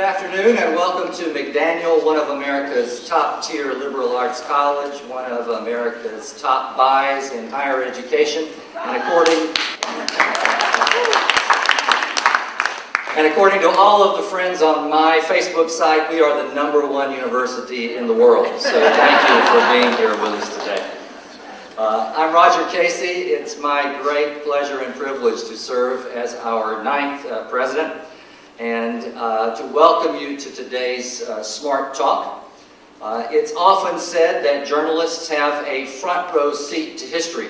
afternoon and welcome to McDaniel, one of America's top-tier liberal arts college, one of America's top buys in higher education, and according to all of the friends on my Facebook site, we are the #1 university in the world. So thank you for being here with us today. I'm Roger Casey. It's my great pleasure and privilege to serve as our 9th president and to welcome you to today's Smart Talk. It's often said that journalists have a front row seat to history.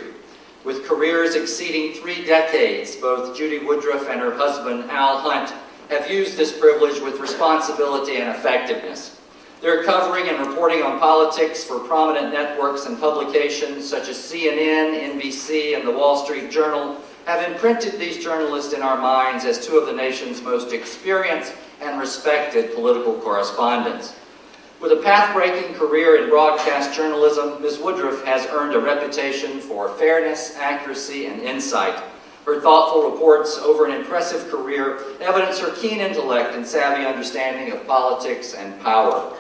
With careers exceeding 3 decades, both Judy Woodruff and her husband, Al Hunt, have used this privilege with responsibility and effectiveness. Their covering and reporting on politics for prominent networks and publications such as CNN, NBC, and the Wall Street Journal have imprinted these journalists in our minds as 2 of the nation's most experienced and respected political correspondents. With a path-breaking career in broadcast journalism, Ms. Woodruff has earned a reputation for fairness, accuracy, and insight. Her thoughtful reports over an impressive career evidence her keen intellect and savvy understanding of politics and power.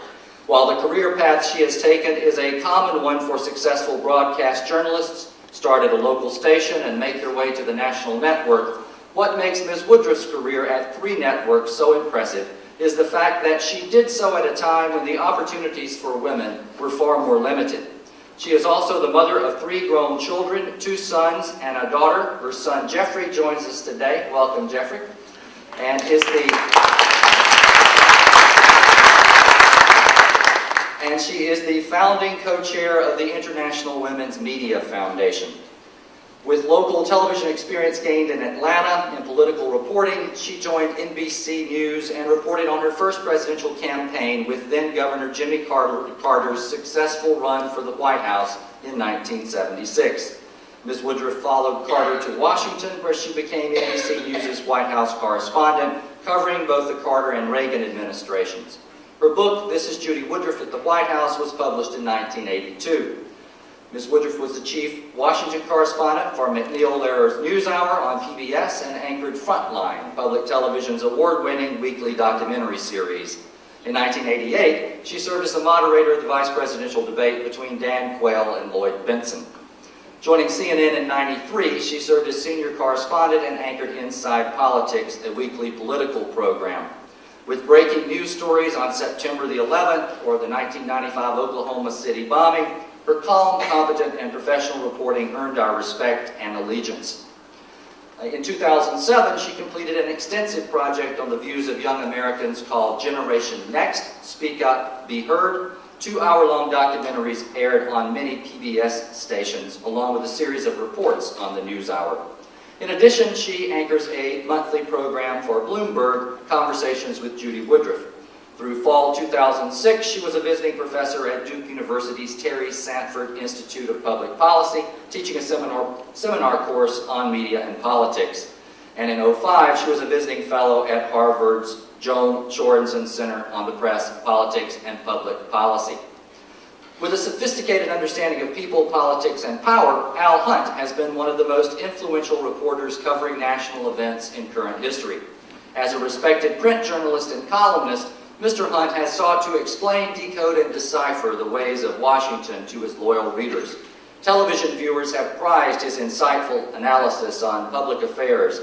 While the career path she has taken is a common one for successful broadcast journalists, start at a local station and make their way to the national network, what makes Ms. Woodruff's career at 3 networks so impressive is the fact that she did so at a time when the opportunities for women were far more limited. She is also the mother of 3 grown children, 2 sons and a daughter. Her son Jeffrey joins us today. Welcome, Jeffrey. And she is the founding co-chair of the International Women's Media Foundation. With local television experience gained in Atlanta in political reporting, she joined NBC News and reported on her first presidential campaign with then-Governor Jimmy Carter's successful run for the White House in 1976. Ms. Woodruff followed Carter to Washington, where she became NBC News' White House correspondent, covering both the Carter and Reagan administrations. Her book, This is Judy Woodruff at the White House, was published in 1982. Ms. Woodruff was the chief Washington correspondent for McDaniel NewsHour on PBS and anchored Frontline, public television's award-winning weekly documentary series. In 1988, she served as the moderator of the vice presidential debate between Dan Quayle and Lloyd Bentsen. Joining CNN in '93, she served as senior correspondent and anchored Inside Politics, a weekly political program. With breaking news stories on September the 11th or the 1995 Oklahoma City bombing, her calm, competent, and professional reporting earned our respect and allegiance. In 2007, she completed an extensive project on the views of young Americans called Generation Next, Speak Up, Be Heard. 2-hour-long documentaries aired on many PBS stations, along with a series of reports on the NewsHour. In addition, she anchors a monthly program for Bloomberg, Conversations with Judy Woodruff. Through fall 2006, she was a visiting professor at Duke University's Terry Sanford Institute of Public Policy, teaching a seminar course on media and politics. And in 2005, she was a visiting fellow at Harvard's Joan Sorensen Center on the Press, Politics, and Public Policy. With a sophisticated understanding of people, politics, and power, Al Hunt has been one of the most influential reporters covering national events in current history. As a respected print journalist and columnist, Mr. Hunt has sought to explain, decode, and decipher the ways of Washington to his loyal readers. Television viewers have prized his insightful analysis on public affairs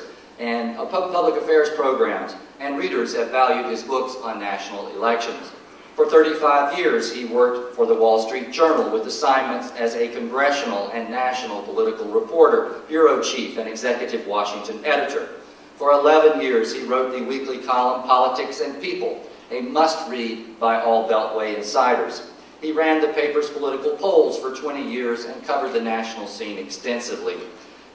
programs, and readers have valued his books on national elections. For 35 years, he worked for the Wall Street Journal with assignments as a congressional and national political reporter, bureau chief, and executive Washington editor. For 11 years, he wrote the weekly column Politics and People, a must-read by all Beltway insiders. He ran the paper's political polls for 20 years and covered the national scene extensively.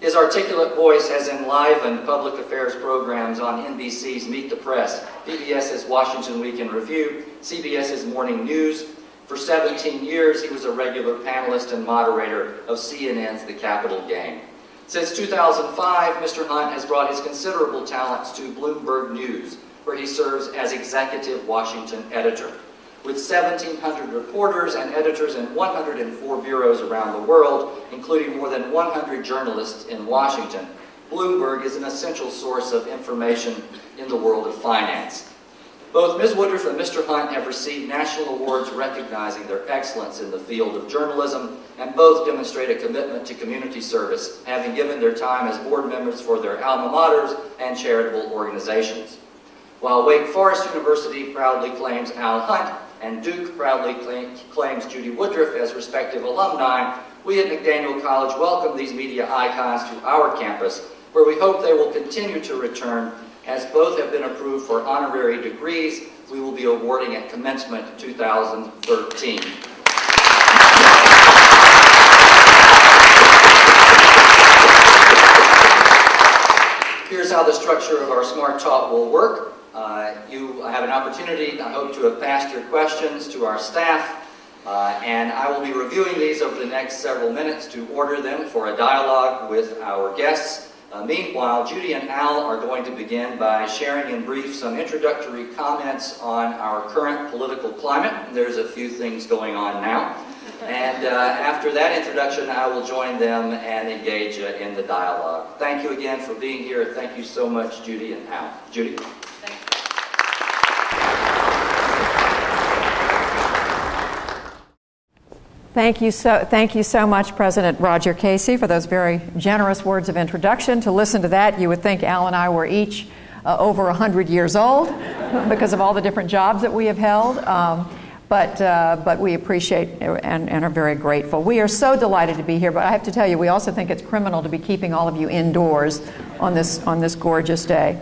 His articulate voice has enlivened public affairs programs on NBC's Meet the Press, PBS's Washington Week in Review, CBS's Morning News. For 17 years, he was a regular panelist and moderator of CNN's The Capitol Game. Since 2005, Mr. Hunt has brought his considerable talents to Bloomberg News, where he serves as executive Washington editor. With 1,700 reporters and editors in 104 bureaus around the world, including more than 100 journalists in Washington, Bloomberg is an essential source of information in the world of finance. Both Ms. Woodruff and Mr. Hunt have received national awards recognizing their excellence in the field of journalism, and both demonstrate a commitment to community service, having given their time as board members for their alma maters and charitable organizations. While Wake Forest University proudly claims Al Hunt and Duke proudly claims Judy Woodruff as respective alumni, we at McDaniel College welcome these media icons to our campus, where we hope they will continue to return, as both have been approved for honorary degrees we will be awarding at commencement 2013. Here's how the structure of our SmartTALK will work. You have an opportunity, I hope, to have passed your questions to our staff, and I will be reviewing these over the next several minutes to order them for a dialogue with our guests. Meanwhile, Judy and Al are going to begin by sharing in brief some introductory comments on our current political climate. There's a few things going on now. And after that introduction, I will join them and engage in the dialogue. Thank you again for being here. Thank you so much, Judy and Al. Judy? Thank you so much, President Roger Casey, for those very generous words of introduction. To listen to that, you would think Al and I were each over 100 years old because of all the different jobs that we have held. But we appreciate and are very grateful. We are so delighted to be here, but I have to tell you, we also think it's criminal to be keeping all of you indoors on this gorgeous day.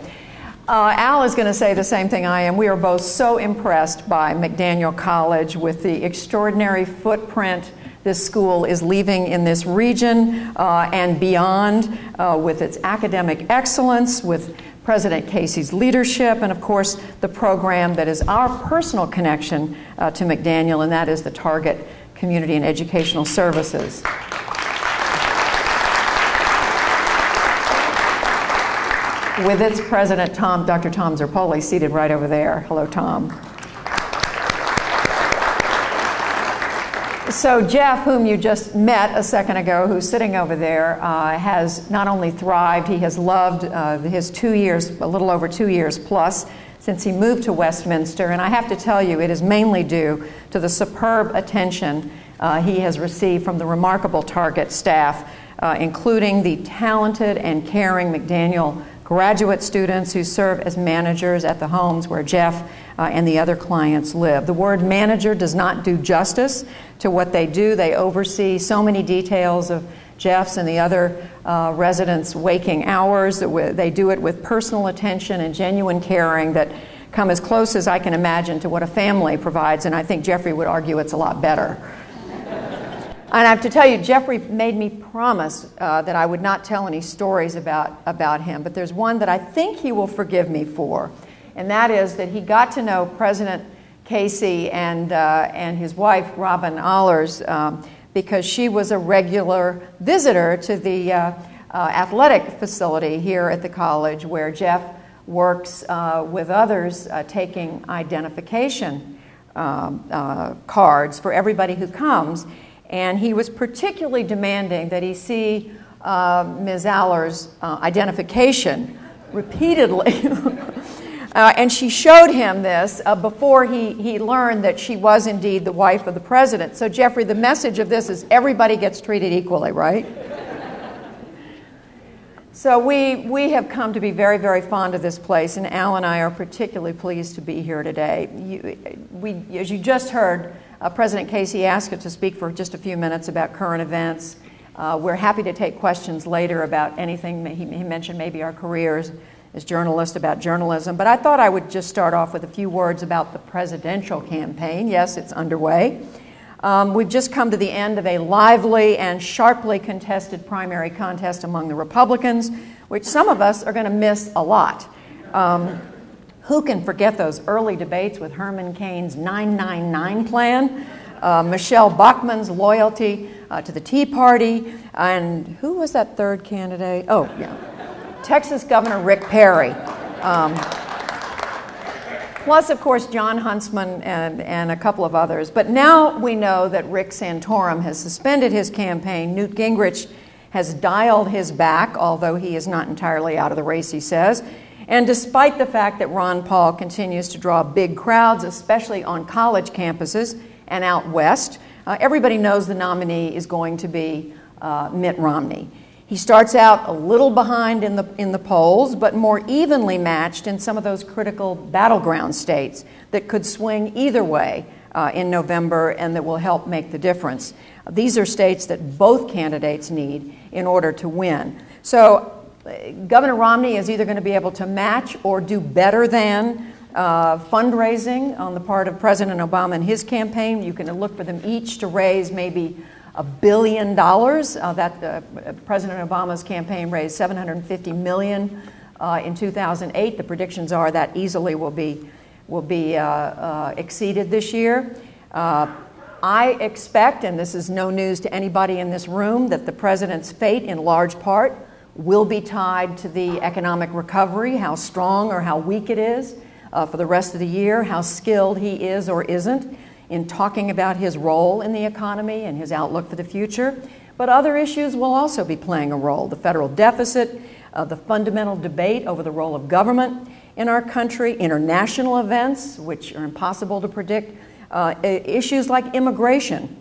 Al is going to say the same thing I am. We are both so impressed by McDaniel College with the extraordinary footprint this school is leaving in this region and beyond, with its academic excellence, with President Casey's leadership, and of course the program that is our personal connection to McDaniel, and that is the Target Community and Educational Services. With its president, Dr. Tom Zerpoli, seated right over there. Hello, Tom. So Jeff, whom you just met a second ago, who's sitting over there, has not only thrived, he has loved his 2 years, a little over 2 years plus, since he moved to Westminster. And I have to tell you, it is mainly due to the superb attention he has received from the remarkable Target staff, including the talented and caring McDaniel graduate students who serve as managers at the homes where Jeff and the other clients live. The word manager does not do justice to what they do. They oversee so many details of Jeff's and the other residents' waking hours. They do it with personal attention and genuine caring that come as close as I can imagine to what a family provides, and I think Jeffrey would argue it's a lot better. And I have to tell you, Jeffrey made me promise that I would not tell any stories about him, but there's one that I think he will forgive me for, and that is that he got to know President Casey and his wife, Robin Allers, because she was a regular visitor to the athletic facility here at the college, where Jeff works with others taking identification cards for everybody who comes. And he was particularly demanding that he see Ms. Allers' identification repeatedly. And she showed him this before he learned that she was indeed the wife of the president. So, Jeffrey, the message of this is everybody gets treated equally, right? So we have come to be very, very fond of this place, and Al and I are particularly pleased to be here today. As you just heard, President Casey asked us to speak for just a few minutes about current events. We're happy to take questions later about anything. He mentioned maybe our careers as journalists, about journalism. But I thought I would just start off with a few words about the presidential campaign. Yes, it's underway. We've just come to the end of a lively and sharply contested primary contest among the Republicans, which some of us are going to miss a lot. Who can forget those early debates with Herman Cain's 999 plan, Michelle Bachmann's loyalty to the Tea Party, and who was that third candidate? Oh, yeah, Texas Governor Rick Perry. Plus, of course, John Huntsman and a couple of others. But now we know that Rick Santorum has suspended his campaign. Newt Gingrich has dialed his back, although he is not entirely out of the race, he says. And despite the fact that Ron Paul continues to draw big crowds, especially on college campuses and out west, everybody knows the nominee is going to be Mitt Romney. He starts out a little behind in the polls, but more evenly matched in some of those critical battleground states that could swing either way in November and that will help make the difference. These are states that both candidates need in order to win. So Governor Romney is either going to be able to match or do better than fundraising on the part of President Obama and his campaign. You can look for them each to raise maybe $1 billion. President Obama's campaign raised $750 million in 2008. The predictions are that easily will be exceeded this year. I expect, and this is no news to anybody in this room, that the president's fate in large part will be tied to the economic recovery, how strong or how weak it is for the rest of the year, how skilled he is or isn't in talking about his role in the economy and his outlook for the future. But other issues will also be playing a role. The federal deficit, the fundamental debate over the role of government in our country, international events, which are impossible to predict, issues like immigration.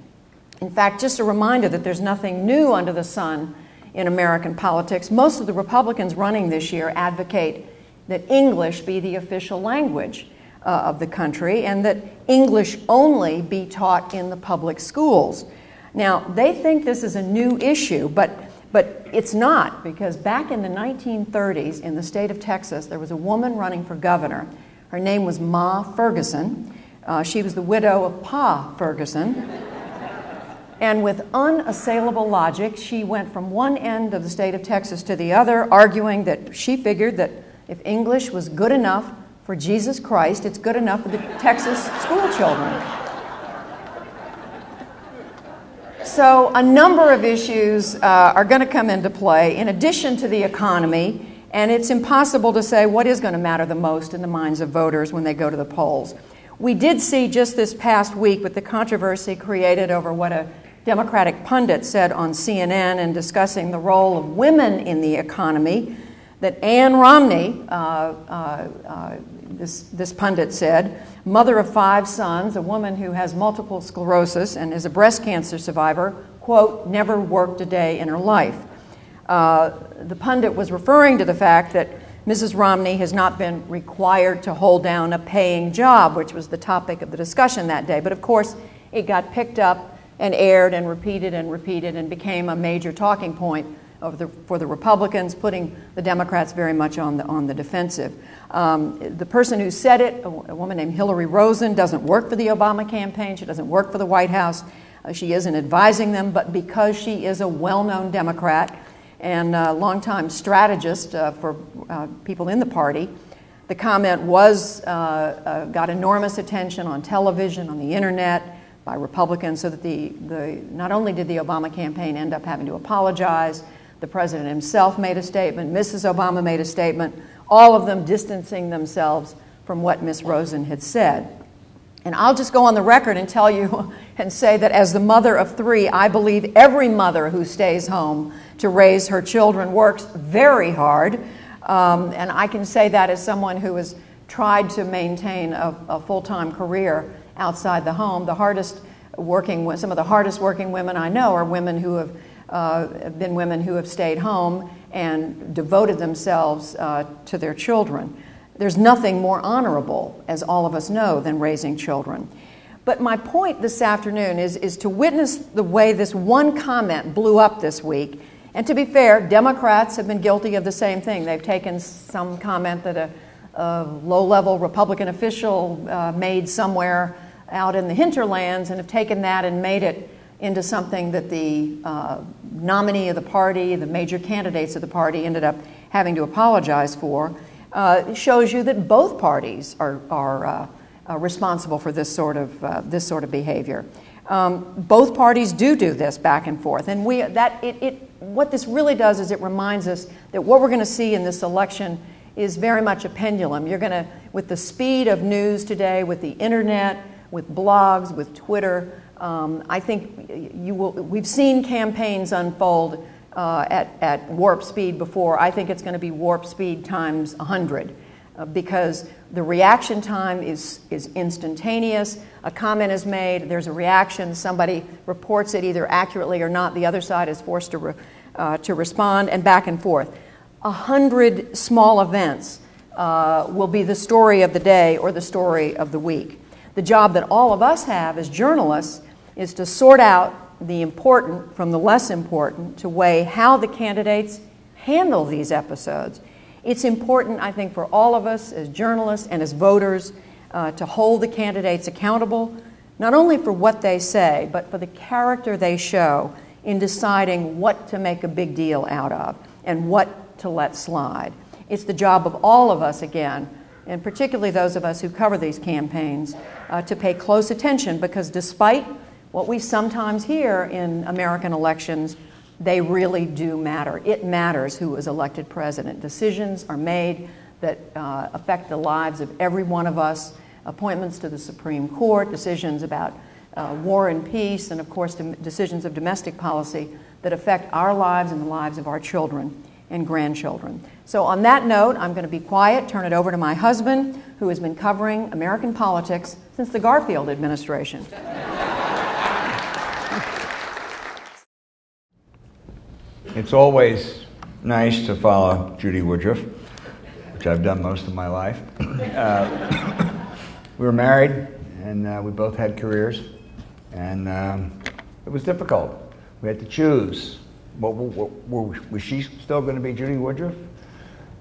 In fact, just a reminder that there's nothing new under the sun in American politics. Most of the Republicans running this year advocate that English be the official language of the country and that English only be taught in the public schools. Now, they think this is a new issue, but it's not, because back in the 1930s in the state of Texas, there was a woman running for governor. Her name was Ma Ferguson. She was the widow of Pa Ferguson. And with unassailable logic, she went from one end of the state of Texas to the other, arguing that she figured that if English was good enough for Jesus Christ, it's good enough for the Texas school children. So a number of issues are going to come into play in addition to the economy, and it's impossible to say what is going to matter the most in the minds of voters when they go to the polls. We did see just this past week with the controversy created over what a Democratic pundit said on CNN in discussing the role of women in the economy, that Ann Romney, this pundit said, mother of 5 sons, a woman who has multiple sclerosis and is a breast cancer survivor, quote, never worked a day in her life. The pundit was referring to the fact that Mrs. Romney has not been required to hold down a paying job, which was the topic of the discussion that day. But of course, it got picked up and aired and repeated and became a major talking point for the Republicans, putting the Democrats very much on the defensive. The person who said it, a woman named Hillary Rosen, doesn't work for the Obama campaign. She doesn't work for the White House. She isn't advising them, but because she is a well-known Democrat and a longtime strategist for people in the party, the comment got enormous attention on television, on the internet, by Republicans, so that not only did the Obama campaign end up having to apologize, the president himself made a statement, Mrs. Obama made a statement, all of them distancing themselves from what Ms. Rosen had said. And I'll just go on the record and tell you and say that as the mother of 3, I believe every mother who stays home to raise her children works very hard. And I can say that as someone who has tried to maintain a full-time career outside the home. Some of the hardest working women I know are women who have been women who have stayed home and devoted themselves to their children. There's nothing more honorable, as all of us know, than raising children. But my point this afternoon is to witness the way this one comment blew up this week. And to be fair, Democrats have been guilty of the same thing. They've taken some comment that a low-level Republican official made somewhere out in the hinterlands and have taken that and made it into something that the nominee of the party, the major candidates of the party ended up having to apologize for. Shows you that both parties are responsible for this sort of behavior. Both parties do this back and forth, and what this really does is it reminds us that what we're going to see in this election is very much a pendulum. You're going to, with the speed of news today, with the internet, with blogs, with Twitter, I think we've seen campaigns unfold at warp speed before. I think it's going to be warp speed times 100 because the reaction time is instantaneous. A comment is made, there's a reaction, somebody reports it either accurately or not, the other side is forced to respond, and back and forth. 100 small events will be the story of the day or the story of the week. The job that all of us have as journalists is to sort out the important from the less important, to weigh how the candidates handle these episodes. It's important, I think, for all of us as journalists and as voters to hold the candidates accountable, not only for what they say, but for the character they show in deciding what to make a big deal out of and what to let slide. It's the job of all of us, again, and particularly those of us who cover these campaigns, to pay close attention, because despite what we sometimes hear in American elections, they really do matter. It matters who is elected president. Decisions are made that affect the lives of every one of us. Appointments to the Supreme Court, decisions about war and peace, and of course decisions of domestic policy that affect our lives and the lives of our children and grandchildren. So on that note, I'm going to be quiet, turn it over to my husband, who has been covering American politics since the Garfield administration. It's always nice to follow Judy Woodruff, which I've done most of my life. We were married, and we both had careers, and it was difficult. We had to choose. Was she still going to be Judy Woodruff?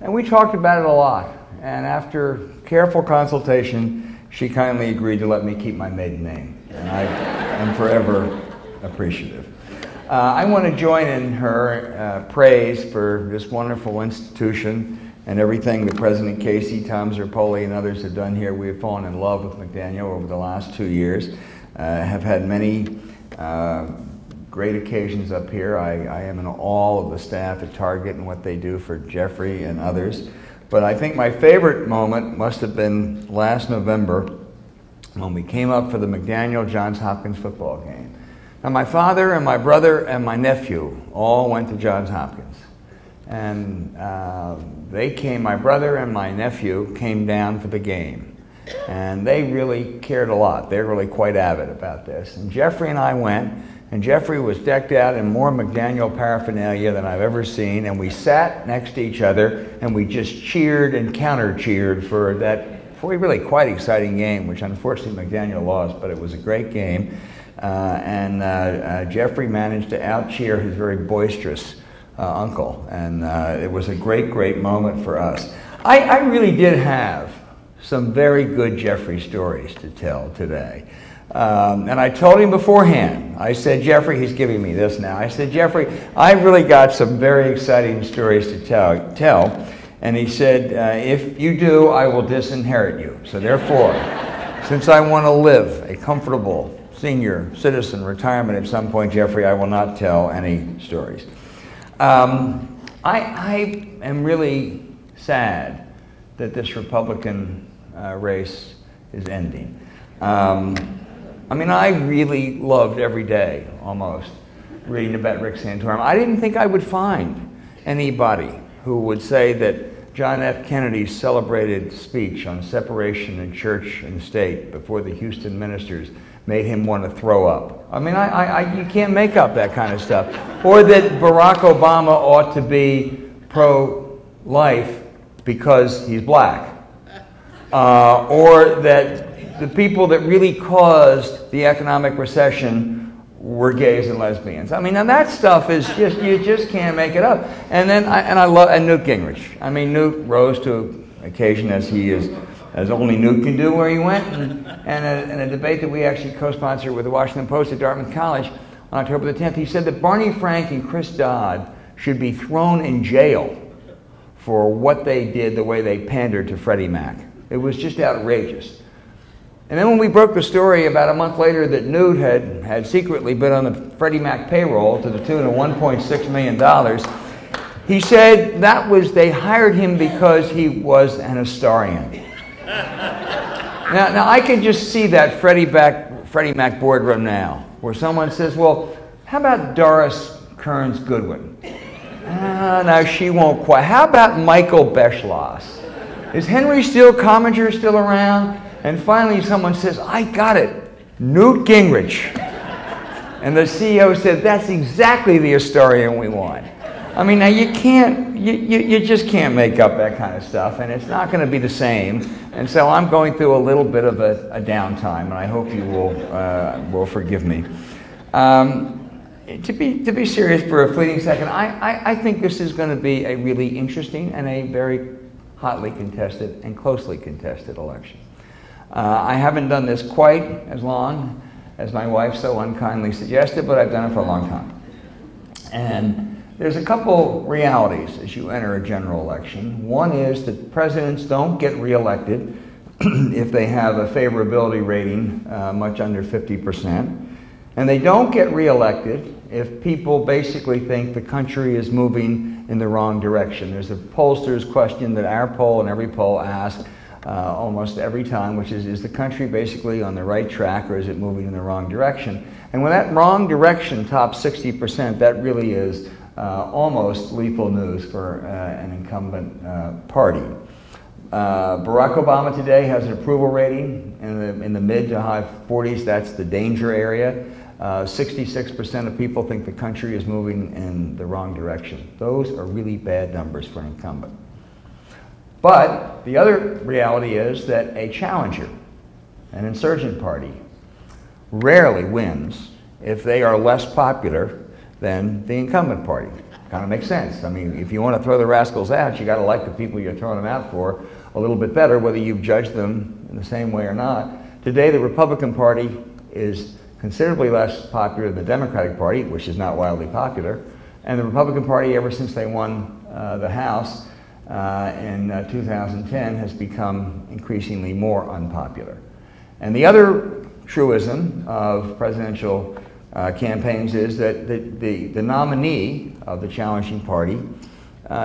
And we talked about it a lot, and after careful consultation, she kindly agreed to let me keep my maiden name, and I am forever appreciative. I want to join in her praise for this wonderful institution and everything that President Casey, Tom Zerpoli, and others have done here. We have fallen in love with McDaniel over the last 2 years, have had many great occasions up here. I am in awe of the staff at Target and what they do for Jeffrey and others. But I think my favorite moment must have been last November when we came up for the McDaniel-Johns Hopkins football game. Now, my father and my brother and my nephew all went to Johns Hopkins. And my brother and my nephew came down for the game. And they really cared a lot. They're really quite avid about this. And Jeffrey and I went, and Jeffrey was decked out in more McDaniel paraphernalia than I've ever seen. And we sat next to each other, and we just cheered and counter-cheered for a really quite exciting game, which unfortunately McDaniel lost, but it was a great game. Jeffrey managed to out-cheer his very boisterous uncle, and it was a great, great moment for us. I really did have some very good Jeffrey stories to tell today. And I told him beforehand, I said, Jeffrey, he's giving me this now. I said, Jeffrey, I've really got some very exciting stories to tell. And he said, if you do, I will disinherit you. So therefore, since I want to live a comfortable senior citizen retirement at some point, Jeffrey, I will not tell any stories. I am really sad that this Republican race is ending. I really loved every day, almost, reading about Rick Santorum. I didn't think I would find anybody who would say that John F. Kennedy's celebrated speech on separation in church and state before the Houston ministers made him want to throw up. You can't make up that kind of stuff. Or that Barack Obama ought to be pro-life because he's black. Or that the people that really caused the economic recession were gays and lesbians. Now that stuff is just, you just can't make it up. And Newt Gingrich. Newt rose to occasion as only Newt can do where he went. And in a debate that we actually co-sponsored with the Washington Post at Dartmouth College on October the 10th, he said that Barney Frank and Chris Dodd should be thrown in jail for what they did, the way they pandered to Freddie Mac. It was just outrageous. And then when we broke the story about a month later that Newt had secretly been on the Freddie Mac payroll to the tune of $1.6 million, he said they hired him because he was an historian. Now I can just see that Freddie Mac boardroom now, where someone says, well, how about Doris Kearns Goodwin? No, she won't quite. How about Michael Beschloss? Is Henry Commager still around? And finally someone says, I got it, Newt Gingrich. And the CEO said, that's exactly the historian we want. I mean, now you can't, you just can't make up that kind of stuff, and it's not going to be the same. And so I'm going through a little bit of a downtime, and I hope you will forgive me. To be serious for a fleeting second, I think this is going to be a really interesting and a very hotly contested and closely contested election. I haven't done this quite as long as my wife so unkindly suggested, but I've done it for a long time. And there's a couple realities as you enter a general election. One is that presidents don't get reelected if they have a favorability rating much under 50%. And they don't get reelected if people basically think the country is moving in the wrong direction. There's a pollster's question that our poll and every poll asks almost every time, which is the country basically on the right track, or is it moving in the wrong direction? And when that wrong direction tops 60%, that really is almost lethal news for an incumbent party. Barack Obama today has an approval rating in the mid to high 40s. That's the danger area. 66% of people think the country is moving in the wrong direction. Those are really bad numbers for an incumbent. But the other reality is that a challenger, an insurgent party, rarely wins if they are less popular than the incumbent party. Kind of makes sense. I mean, if you want to throw the rascals out, you got to like the people you're throwing them out for a little bit better, whether you've judged them in the same way or not. Today, the Republican Party is considerably less popular than the Democratic Party, which is not wildly popular. And the Republican Party, ever since they won the House in 2010, has become increasingly more unpopular. And the other truism of presidential campaigns is that the nominee of the challenging party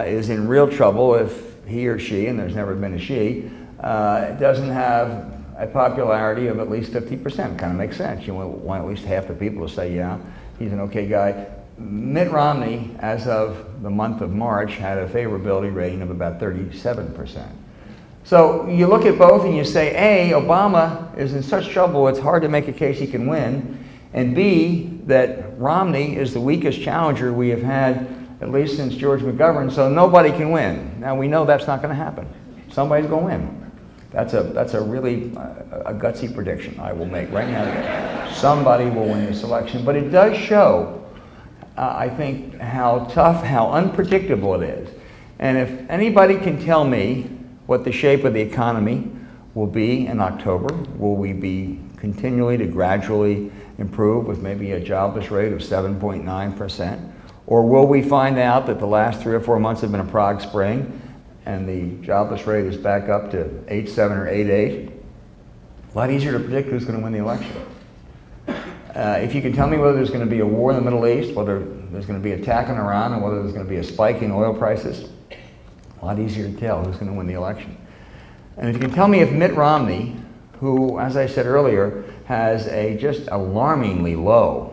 is in real trouble if he or she, and there's never been a she, doesn't have a popularity of at least 50%. Kind of makes sense. You want at least half the people to say, yeah, he's an okay guy. Mitt Romney, as of the month of March, had a favorability rating of about 37%. So you look at both and you say, A, Obama is in such trouble it's hard to make a case he can win, and B, that Romney is the weakest challenger we have had at least since George McGovern, so nobody can win. Now we know that's not going to happen. Somebody's going to win. That's a really a gutsy prediction I will make right now. Somebody will win this election, but it does show, I think, how tough, how unpredictable it is. And if anybody can tell me what the shape of the economy will be in October, will we be continually to gradually improve with maybe a jobless rate of 7.9%? Or will we find out that the last 3 or 4 months have been a Prague Spring and the jobless rate is back up to 8.7 or 8.8? A lot easier to predict who's going to win the election. If you can tell me whether there's going to be a war in the Middle East, whether there's going to be an attack on Iran, and whether there's going to be a spike in oil prices, a lot easier to tell who's going to win the election. And if you can tell me if Mitt Romney, who, as I said earlier, has a just alarmingly low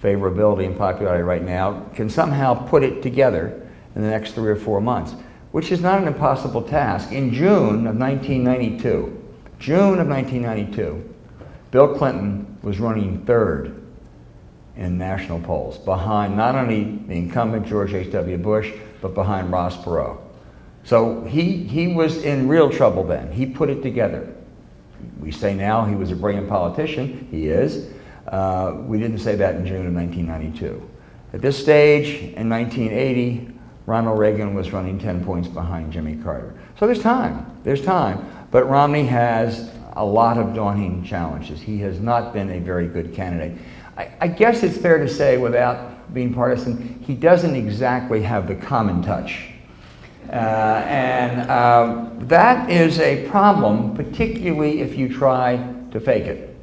favorability and popularity right now, can somehow put it together in the next 3 or 4 months, which is not an impossible task. In June of 1992, Bill Clinton was running third in national polls, behind not only the incumbent George H.W. Bush, but behind Ross Perot. So he was in real trouble then. He put it together. We say now he was a brilliant politician. He is. We didn't say that in June of 1992. At this stage, in 1980, Ronald Reagan was running 10 points behind Jimmy Carter. So there's time. But Romney has a lot of daunting challenges. He has not been a very good candidate. I guess it's fair to say, without being partisan, he doesn't exactly have the common touch. That is a problem, particularly if you try to fake it.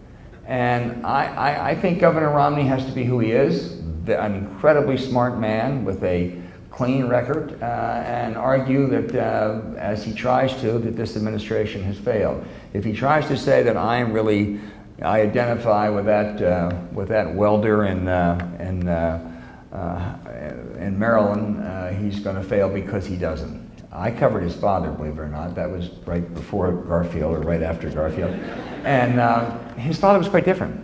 And I think Governor Romney has to be who he is, an incredibly smart man with a clean record, and argue that, as he tries to, that this administration has failed. If he tries to say that I identify with that welder in in Maryland, he's going to fail because he doesn't. I covered his father, believe it or not. That was right before Garfield or right after Garfield. And his father was quite different.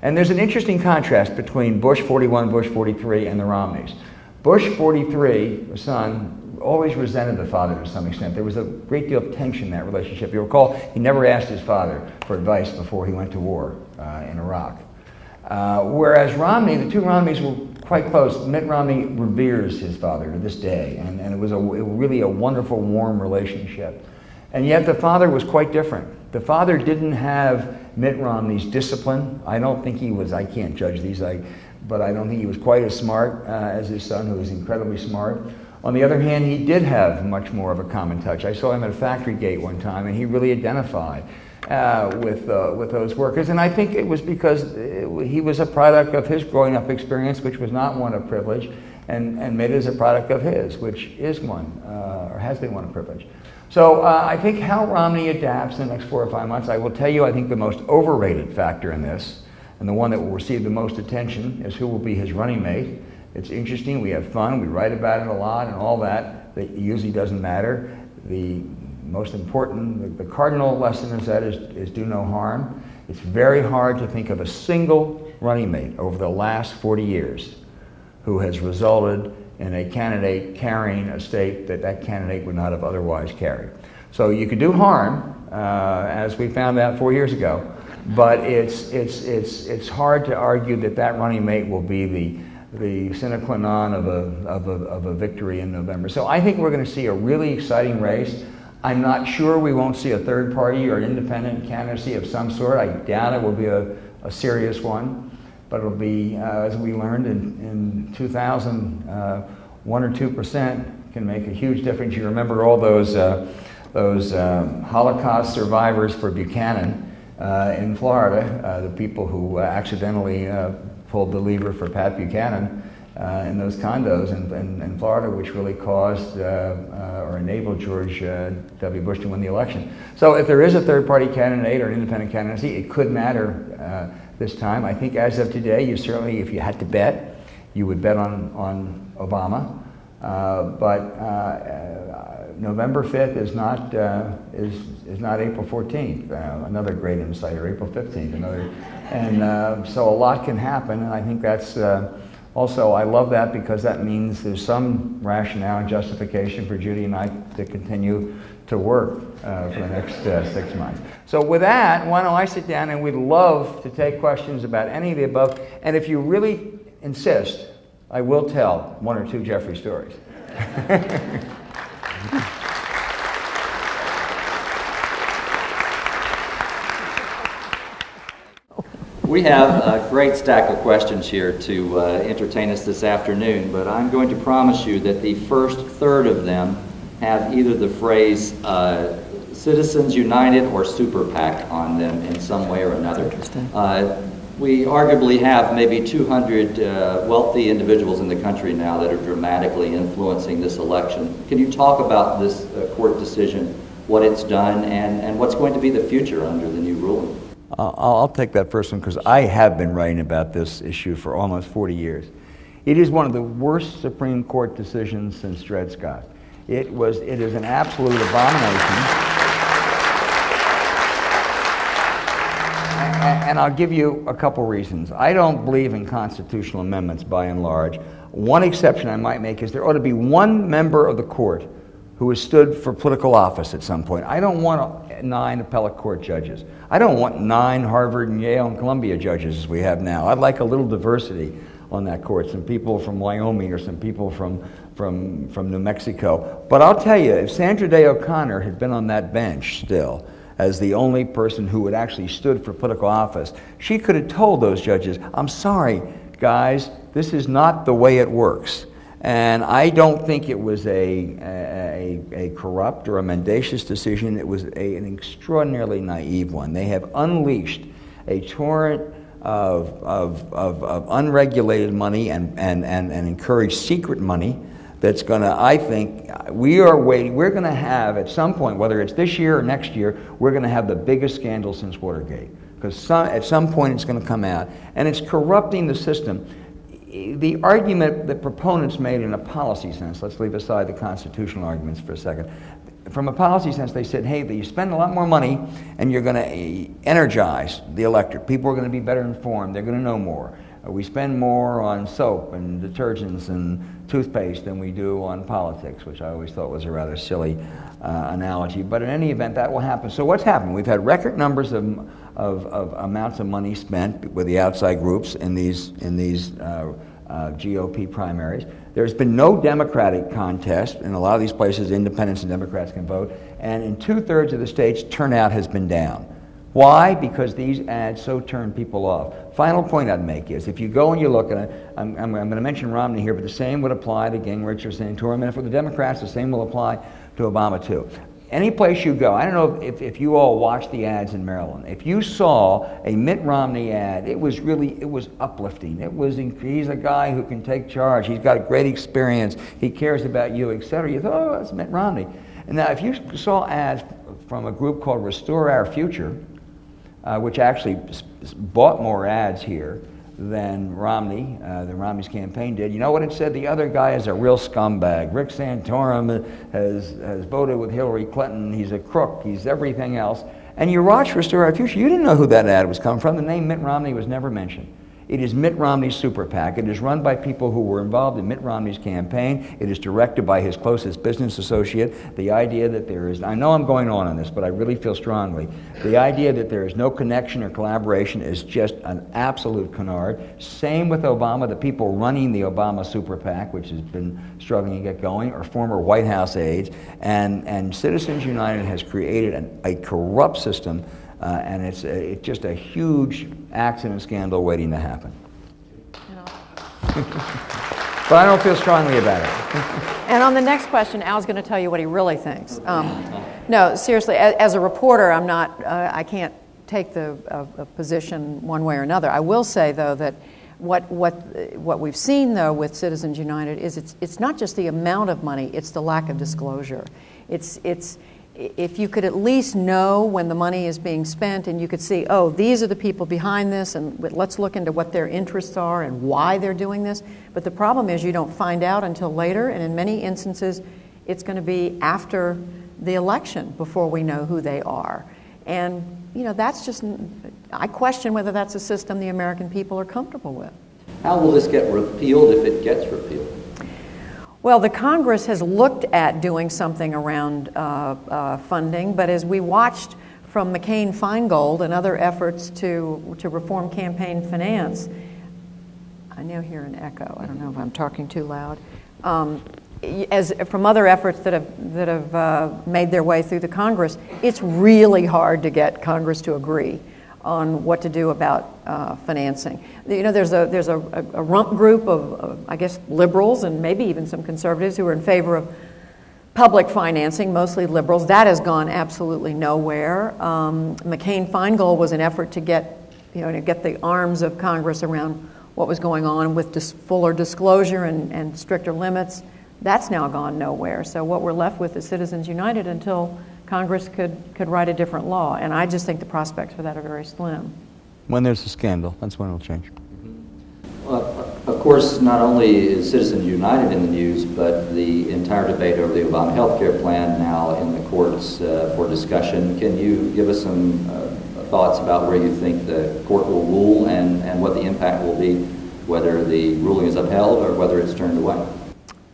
And there's an interesting contrast between Bush 41, Bush 43, and the Romneys. Bush 43, the son, always resented the father to some extent. There was a great deal of tension in that relationship. You recall, he never asked his father for advice before he went to war in Iraq. Whereas Romney, the two Romneys were quite close. Mitt Romney reveres his father to this day, and it was really a wonderful, warm relationship. And yet the father was quite different. The father didn't have Mitt Romney's discipline. I don't think he was, I can't judge these, but I don't think he was quite as smart as his son, who was incredibly smart. On the other hand, he did have much more of a common touch. I saw him at a factory gate one time, and he really identified with those workers. And I think it was because he was a product of his growing up experience, which was not one of privilege, and made it as a product of his, which is one, or has been one of privilege. So I think how Romney adapts in the next 4 or 5 months, I will tell you, I think the most overrated factor in this, and the one that will receive the most attention, is who will be his running mate. It's interesting, we have fun, we write about it a lot and all that. It usually doesn't matter. The most important, the cardinal lesson is that is do no harm. It's very hard to think of a single running mate over the last 40 years who has resulted in a candidate carrying a state that candidate would not have otherwise carried. So you could do harm, as we found out 4 years ago, but it's hard to argue that running mate will be the sine qua non of a victory in November. So I think we're going to see a really exciting race. I'm not sure we won't see a third party or an independent candidacy of some sort. I doubt it will be a serious one, but it'll be, as we learned in 2000, 1 or 2% can make a huge difference. You remember all those Holocaust survivors for Buchanan in Florida, the people who accidentally pulled the lever for Pat Buchanan in those condos in Florida, which really caused or enabled George W. Bush to win the election. So if there is a third-party candidate or an independent candidacy, it could matter this time. I think as of today, you certainly, if you had to bet, you would bet on Obama. But November 5th is not April 14th. Another great insider, April 15th. So a lot can happen, and I think that's also, I love that because that means there's some rationale and justification for Judy and I to continue to work for the next 6 months. So with that, why don't I sit down, and we'd love to take questions about any of the above, and if you really insist, I will tell 1 or 2 Jeffrey stories. We have a great stack of questions here to entertain us this afternoon, but I'm going to promise you that the first third of them have either the phrase Citizens United or Super PAC on them in some way or another. We arguably have maybe 200 wealthy individuals in the country now that are dramatically influencing this election. Can you talk about this court decision, what it's done, and what's going to be the future under the new ruling? I'll take that first one because I have been writing about this issue for almost 40 years. It is one of the worst Supreme Court decisions since Dred Scott. It is an absolute abomination. And I'll give you a couple reasons. I don't believe in constitutional amendments by and large. One exception I might make is there ought to be one member of the court who has stood for political office at some point. I don't want 9 appellate court judges. I don't want 9 Harvard and Yale and Columbia judges as we have now. I'd like a little diversity on that court, some people from Wyoming or some people from New Mexico. But I'll tell you, if Sandra Day O'Connor had been on that bench still, as the only person who had actually stood for political office, she could have told those judges, I'm sorry, guys, this is not the way it works. And I don't think it was a corrupt or a mendacious decision. It was an extraordinarily naive one. They have unleashed a torrent of unregulated money and encouraged secret money that's going to, I think, we're going to have at some point, whether it's this year or next year, we're going to have the biggest scandal since Watergate. Because at some point it's going to come out. And it's corrupting the system. the argument that proponents made in a policy sense, let's leave aside the constitutional arguments for a second. From a policy sense, they said, hey, you spend a lot more money and you're going to energize the electorate. People are going to be better informed. They're going to know more. We spend more on soap and detergents and toothpaste than we do on politics, which I always thought was a rather silly analogy. But in any event, that will happen. So what's happened? We've had record numbers of amounts of money spent with the outside groups in these GOP primaries. There's been no Democratic contest. In a lot of these places, independents and Democrats can vote. And in 2/3 of the states, turnout has been down. Why? Because these ads so turn people off. Final point I'd make is, if you go and you look at it, I'm going to mention Romney here, but the same would apply to Gingrich or Santorum, and for the Democrats, the same will apply to Obama too. Any place you go, I don't know if you all watched the ads in Maryland. If you saw a Mitt Romney ad, it was uplifting. He's a guy who can take charge. He's got a great experience. He cares about you, etc. You thought, oh, that's Mitt Romney. And now, if you saw ads from a group called Restore Our Future, which actually bought more ads here than Romney's campaign did. You know what it said? The other guy is a real scumbag. Rick Santorum has voted with Hillary Clinton. He's a crook. He's everything else. And you watch Restore Our Future. You didn't know who that ad was coming from. The name Mitt Romney was never mentioned. It is Mitt Romney's super PAC. It is run by people who were involved in Mitt Romney's campaign. It is directed by his closest business associate. The idea that there is, I know I'm going on this, but I really feel strongly, the idea that there is no connection or collaboration is just an absolute canard. Same with Obama. The people running the Obama super PAC, which has been struggling to get going, are former White House aides. And Citizens United has created a corrupt system. And it's just a huge accident scandal waiting to happen. But I don't feel strongly about it. And on the next question, Al's going to tell you what he really thinks. No, seriously, as a reporter, I can't take a position one way or another. I will say, though, that what we've seen, though, with Citizens United is it's not just the amount of money, it's the lack of disclosure. If you could at least know when the money is being spent and you could see, oh, these are the people behind this, and let's look into what their interests are and why they're doing this. But the problem is you don't find out until later, and in many instances it's going to be after the election before we know who they are. And, that's just, I question whether that's a system the American people are comfortable with. How will this get repealed if it gets repealed? Well, the Congress has looked at doing something around funding, but as we watched from McCain-Feingold and other efforts to reform campaign finance, I now hear an echo. I don't know if I'm talking too loud. As from other efforts that have made their way through the Congress, it's really hard to get Congress to agree on what to do about financing. There's a rump group of I guess, liberals and maybe even some conservatives who are in favor of public financing, mostly liberals. That has gone absolutely nowhere. McCain-Feingold was an effort to get the arms of Congress around what was going on with fuller disclosure and stricter limits. That's now gone nowhere. So what we're left with is Citizens United until Congress could write a different law, and I just think the prospects for that are very slim. When there's a scandal, that's when it'll change. Well, of course, not only is Citizens United in the news, but the entire debate over the Obama health care plan now in the courts for discussion. Can you give us some thoughts about where you think the court will rule and what the impact will be, whether the ruling is upheld or whether it's turned away?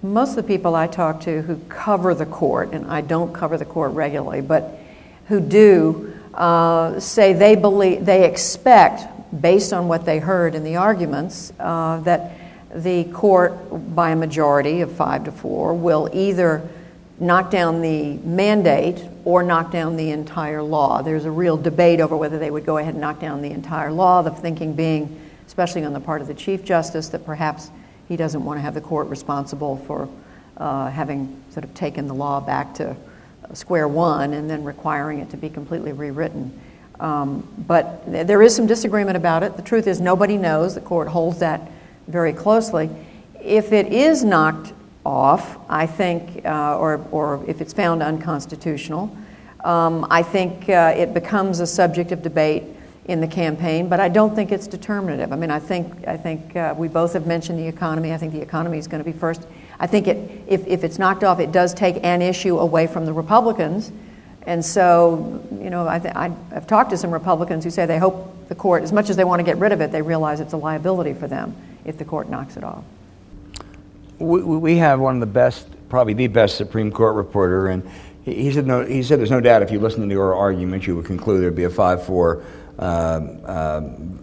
Most of the people I talk to who cover the court, and I don't cover the court regularly, but who do, say they expect, based on what they heard in the arguments, that the court, by a majority of 5-4, will either knock down the mandate or knock down the entire law. There's a real debate over whether they would go ahead and knock down the entire law, the thinking being, especially on the part of the Chief Justice, that perhaps he doesn't want to have the court responsible for having sort of taken the law back to square one and then requiring it to be completely rewritten. But there is some disagreement about it. The truth is nobody knows. The court holds that very closely. If it is knocked off, I think, or if it's found unconstitutional, I think it becomes a subject of debate in the campaign, but I don't think it's determinative. I mean, I think we both have mentioned the economy. I think the economy is going to be first. I think if it's knocked off, it does take an issue away from the Republicans. And so, I've talked to some Republicans who say they hope the court, as much as they want to get rid of it, they realize it's a liability for them if the court knocks it off. We have one of the best, probably the best Supreme Court reporter, and he said there's no doubt if you listen to your argument, you would conclude there'd be a 5-4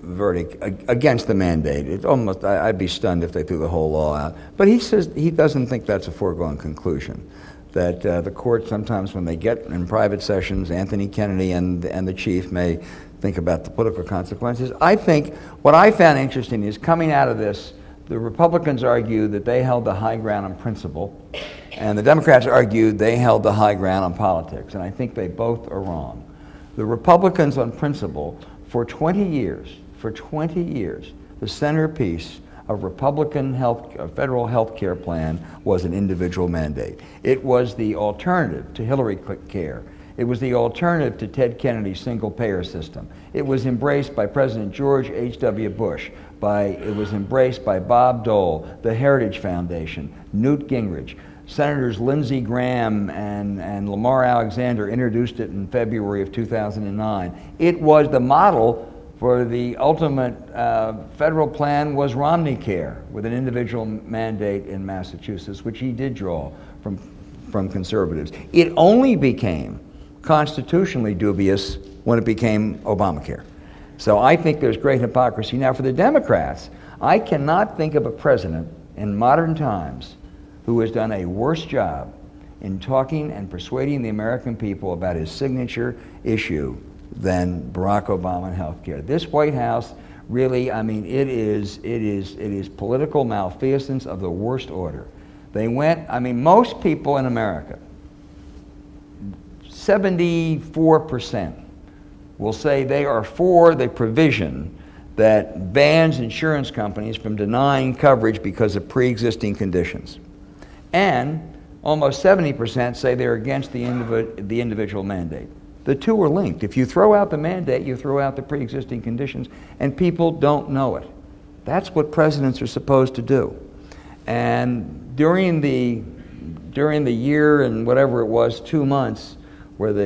verdict against the mandate. I'd be stunned if they threw the whole law out. But he says he doesn't think that's a foregone conclusion. That the court sometimes, when they get in private sessions, Anthony Kennedy and the chief may think about the political consequences. I think what I found interesting is coming out of this, the Republicans argued that they held the high ground on principle, and the Democrats argued they held the high ground on politics, and I think they both are wrong. The Republicans on principle, for 20 years, the centerpiece of Republican federal health care plan was an individual mandate. It was the alternative to Hillary care. It was the alternative to Ted Kennedy's single-payer system. It was embraced by President George H.W. Bush. It was embraced by Bob Dole, the Heritage Foundation, Newt Gingrich. Senators Lindsey Graham and Lamar Alexander introduced it in February of 2009. It was the model for the ultimate federal plan was Romney Care, with an individual mandate in Massachusetts, which he did draw from conservatives. It only became constitutionally dubious when it became Obamacare. So I think there's great hypocrisy. Now, for the Democrats, I cannot think of a president in modern times who has done a worse job in talking and persuading the American people about his signature issue than Barack Obama and health care. This White House really, I mean, it is political malfeasance of the worst order. They went, I mean, most people in America, 74% will say they are for the provision that bans insurance companies from denying coverage because of pre-existing conditions. And almost 70% say they're against the individual mandate. The two are linked. If you throw out the mandate, you throw out the pre-existing conditions, and people don't know it. That's what presidents are supposed to do. And during the year and whatever it was, 2 months, where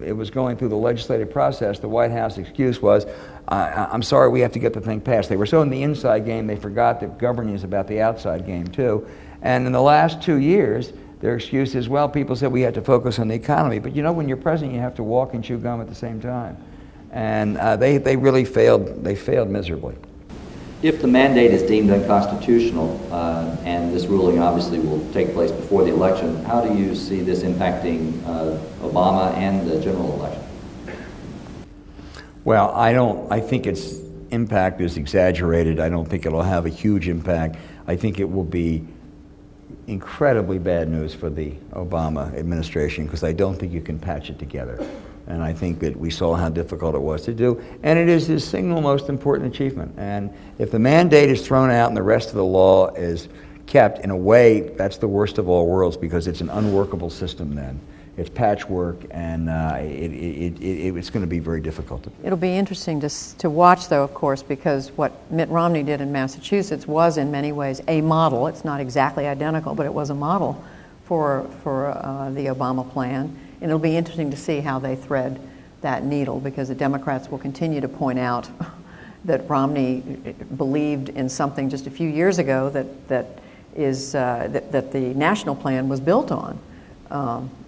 it was going through the legislative process, the White House excuse was, I'm sorry, we have to get the thing passed. They were so in the inside game, they forgot that governing is about the outside game, too. And in the last 2 years, their excuse is, well, people said we had to focus on the economy. But you know, when you're president, you have to walk and chew gum at the same time. And they really failed. They failed miserably. If the mandate is deemed unconstitutional, and this ruling obviously will take place before the election, how do you see this impacting Obama and the general election? Well, I think its impact is exaggerated. I don't think it'll have a huge impact. I think it will be incredibly bad news for the Obama administration, because I don't think you can patch it together. And I think that we saw how difficult it was to do. And it is his single most important achievement. And if the mandate is thrown out and the rest of the law is kept, in a way, that's the worst of all worlds, because it's an unworkable system then. It's patchwork, and it's going to be very difficult. It'll be interesting to watch, though, of course, because what Mitt Romney did in Massachusetts was in many ways a model. It's not exactly identical, but it was a model for the Obama plan. And it'll be interesting to see how they thread that needle, because the Democrats will continue to point out that Romney believed in something just a few years ago that the national plan was built on.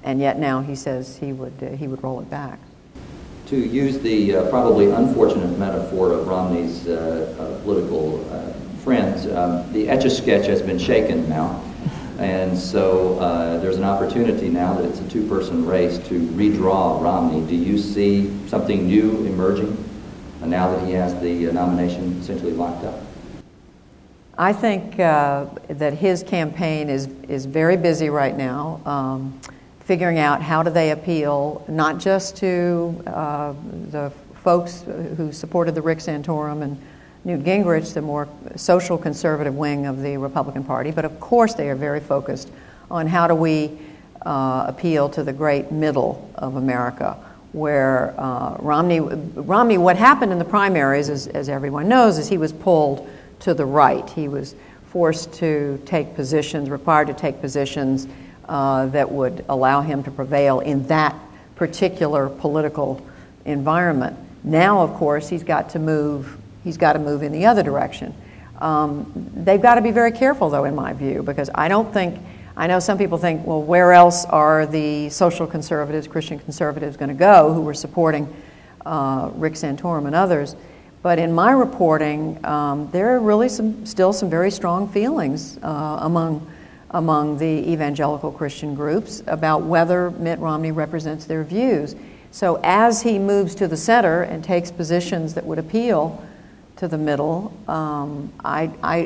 And yet now he says he would roll it back. To use the probably unfortunate metaphor of Romney's political friends, the Etch-a-Sketch has been shaken now, and so there's an opportunity now that it's a two-person race to redraw Romney. Do you see something new emerging now that he has the nomination essentially locked up? I think that his campaign is very busy right now, figuring out how do they appeal not just to the folks who supported the Rick Santorum and Newt Gingrich, the more social conservative wing of the Republican Party, but of course they are very focused on how do we appeal to the great middle of America, where Romney, what happened in the primaries, as everyone knows, is he was pulled to the right. He was forced to take positions, required to take positions that would allow him to prevail in that particular political environment. Now, of course, he's got to move in the other direction. They've got to be very careful, though, in my view, because I know some people think, well, where else are the social conservatives, Christian conservatives going to go who were supporting Rick Santorum and others? But in my reporting, there are really still some very strong feelings among the evangelical Christian groups about whether Mitt Romney represents their views. So as he moves to the center and takes positions that would appeal to the middle,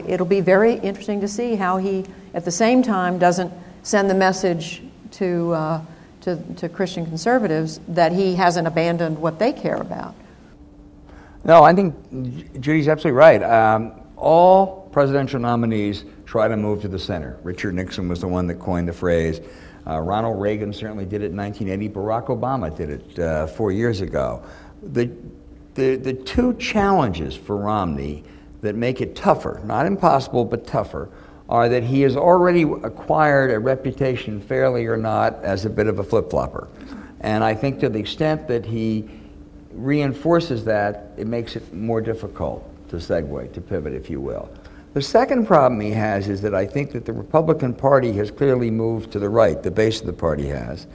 it'll be very interesting to see how he, at the same time, doesn't send the message to Christian conservatives that he hasn't abandoned what they care about. No, I think Judy's absolutely right. All presidential nominees try to move to the center. Richard Nixon was the one that coined the phrase. Ronald Reagan certainly did it in 1980. Barack Obama did it 4 years ago. The two challenges for Romney that make it tougher, not impossible, but tougher, are that he has already acquired a reputation, fairly or not, as a bit of a flip-flopper. And I think to the extent that he reinforces that, it makes it more difficult to segue, to pivot, if you will. The second problem he has is that I think that the Republican Party has clearly moved to the right, the base of the party has,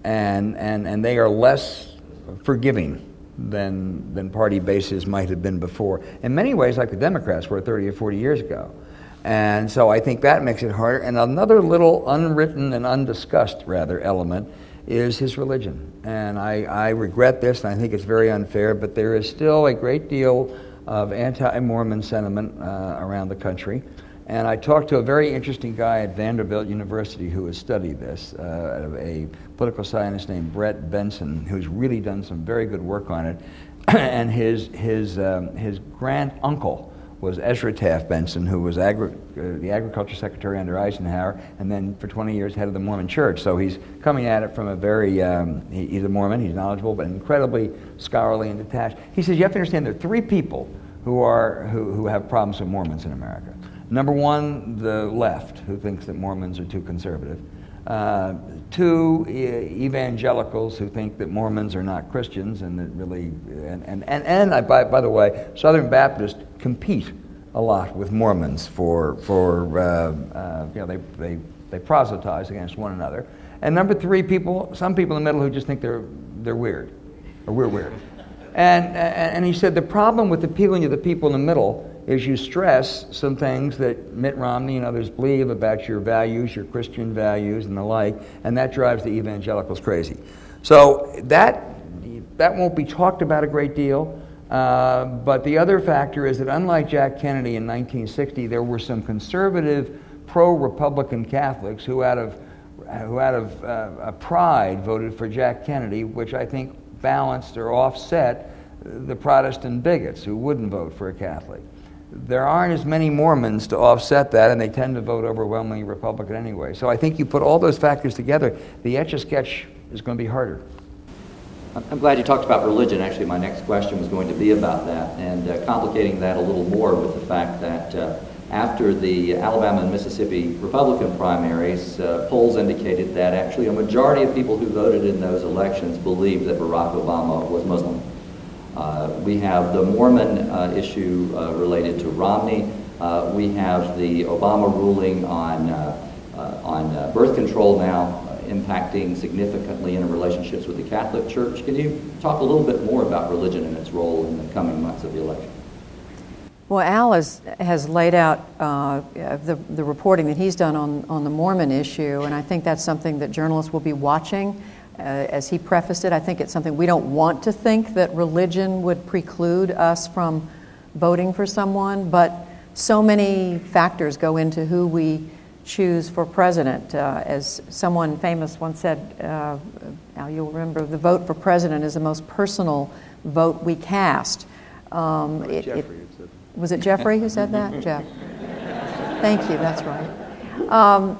and they are less forgiving than party bases might have been before. In many ways, like the Democrats were 30 or 40 years ago. And so I think that makes it harder. And another little unwritten and undiscussed, rather, element is his religion. And I regret this, and I think it's very unfair, but there is still a great deal of anti-Mormon sentiment around the country. And I talked to a very interesting guy at Vanderbilt University who has studied this, a political scientist named Brett Benson, who's really done some very good work on it. And his grand-uncle was Ezra Taft Benson, who was the agriculture secretary under Eisenhower, and then for 20 years head of the Mormon Church. So he's coming at it from a very, he's a Mormon, he's knowledgeable, but incredibly scholarly and detached. He says you have to understand there are three people who have problems with Mormons in America. Number one, the left, who thinks that Mormons are too conservative. Two, evangelicals who think that Mormons are not Christians, and that really, by the way, Southern Baptists compete a lot with Mormons for they proselytize against one another. And number three, some people in the middle who just think they're weird, or we're weird. And he said the problem with appealing to the people in the middle is you stress some things that Mitt Romney and others believe about your values, your Christian values and the like, and that drives the evangelicals crazy. So that won't be talked about a great deal, but the other factor is that unlike Jack Kennedy in 1960, there were some conservative pro-Republican Catholics who out of pride voted for Jack Kennedy, which I think balanced or offset the Protestant bigots who wouldn't vote for a Catholic. There aren't as many Mormons to offset that, and they tend to vote overwhelmingly Republican anyway. So I think you put all those factors together, the Etch-a-Sketch is going to be harder. I'm glad you talked about religion. Actually, my next question was going to be about that, and complicating that a little more with the fact that after the Alabama and Mississippi Republican primaries, polls indicated that actually a majority of people who voted in those elections believed that Barack Obama was Muslim. We have the Mormon issue related to Romney. We have the Obama ruling on birth control now impacting significantly in relationships with the Catholic Church. Can you talk a little bit more about religion and its role in the coming months of the election? Well, Al has laid out the reporting that he's done on the Mormon issue, and I think that's something that journalists will be watching. As he prefaced it, I think it's something we don't want to think that religion would preclude us from voting for someone, but so many factors go into who we choose for president. As someone famous once said, Al, you'll remember, the vote for president is the most personal vote we cast. Was it Jeffrey who said that? Jeff. Thank you, that's right.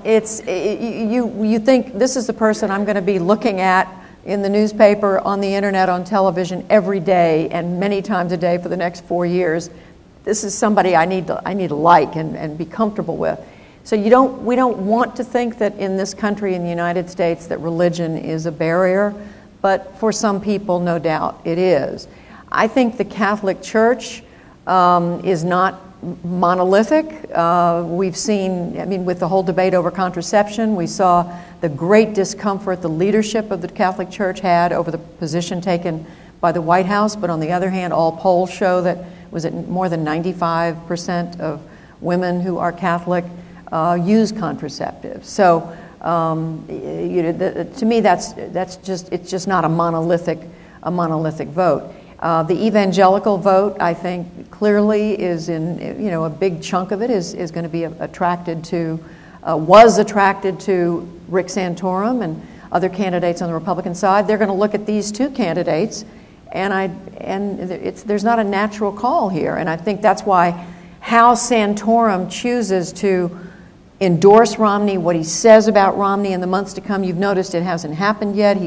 You think this is the person I'm going to be looking at in the newspaper, on the internet, on television every day and many times a day for the next 4 years. This is somebody I need to like and be comfortable with. So we don't want to think that in this country, in the United States, that religion is a barrier, but for some people, no doubt, it is. I think the Catholic Church is not monolithic. We've seen, with the whole debate over contraception, we saw the great discomfort the leadership of the Catholic Church had over the position taken by the White House, but on the other hand, all polls show that more than 95% of women who are Catholic use contraceptives. So to me, it's just not a monolithic vote. The evangelical vote, I think, clearly is a big chunk of it is going to be was attracted to Rick Santorum and other candidates on the Republican side. They're going to look at these two candidates, and there's not a natural call here. And I think that's why how Santorum chooses to endorse Romney, what he says about Romney in the months to come. You've noticed it hasn't happened yet.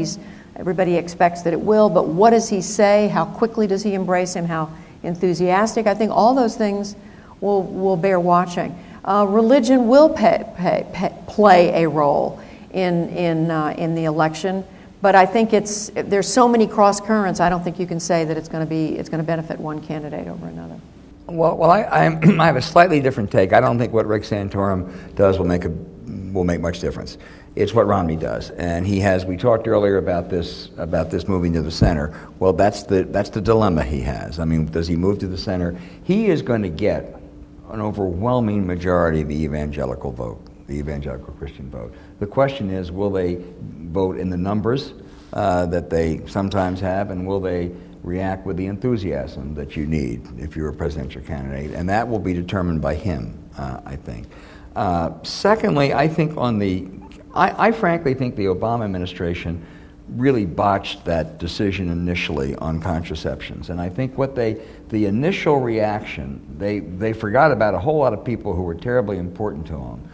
Everybody expects that it will, but what does he say? How quickly does he embrace him? How enthusiastic? I think all those things will bear watching. Religion will play a role in the election, but I think there's so many cross currents. I don't think you can say that it's going to benefit one candidate over another. Well, I have a slightly different take. I don't think what Rick Santorum does will make much difference. It's what Romney does, and we talked earlier about this moving to the center. Well, that's the dilemma he has. I mean, does he move to the center? He is going to get an overwhelming majority of the evangelical vote, the evangelical Christian vote. The question is, will they vote in the numbers that they sometimes have, and will they react with the enthusiasm that you need if you're a presidential candidate? And that will be determined by him, I think. Secondly, I think I frankly think the Obama administration really botched that decision initially on contraceptions. And I think the initial reaction, they forgot about a whole lot of people who were terribly important to them.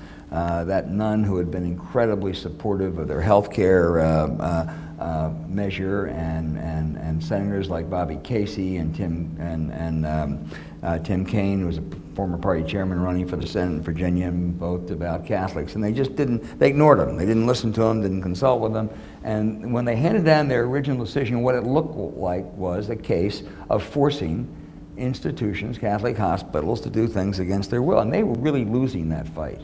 That nun who had been incredibly supportive of their health care measure, and senators like Bobby Casey and Tim Kaine, who was a former party chairman running for the Senate in Virginia, and both about Catholics, and they ignored them. They didn't listen to them, didn't consult with them, and when they handed down their original decision, what it looked like was a case of forcing institutions, Catholic hospitals, to do things against their will, and they were really losing that fight,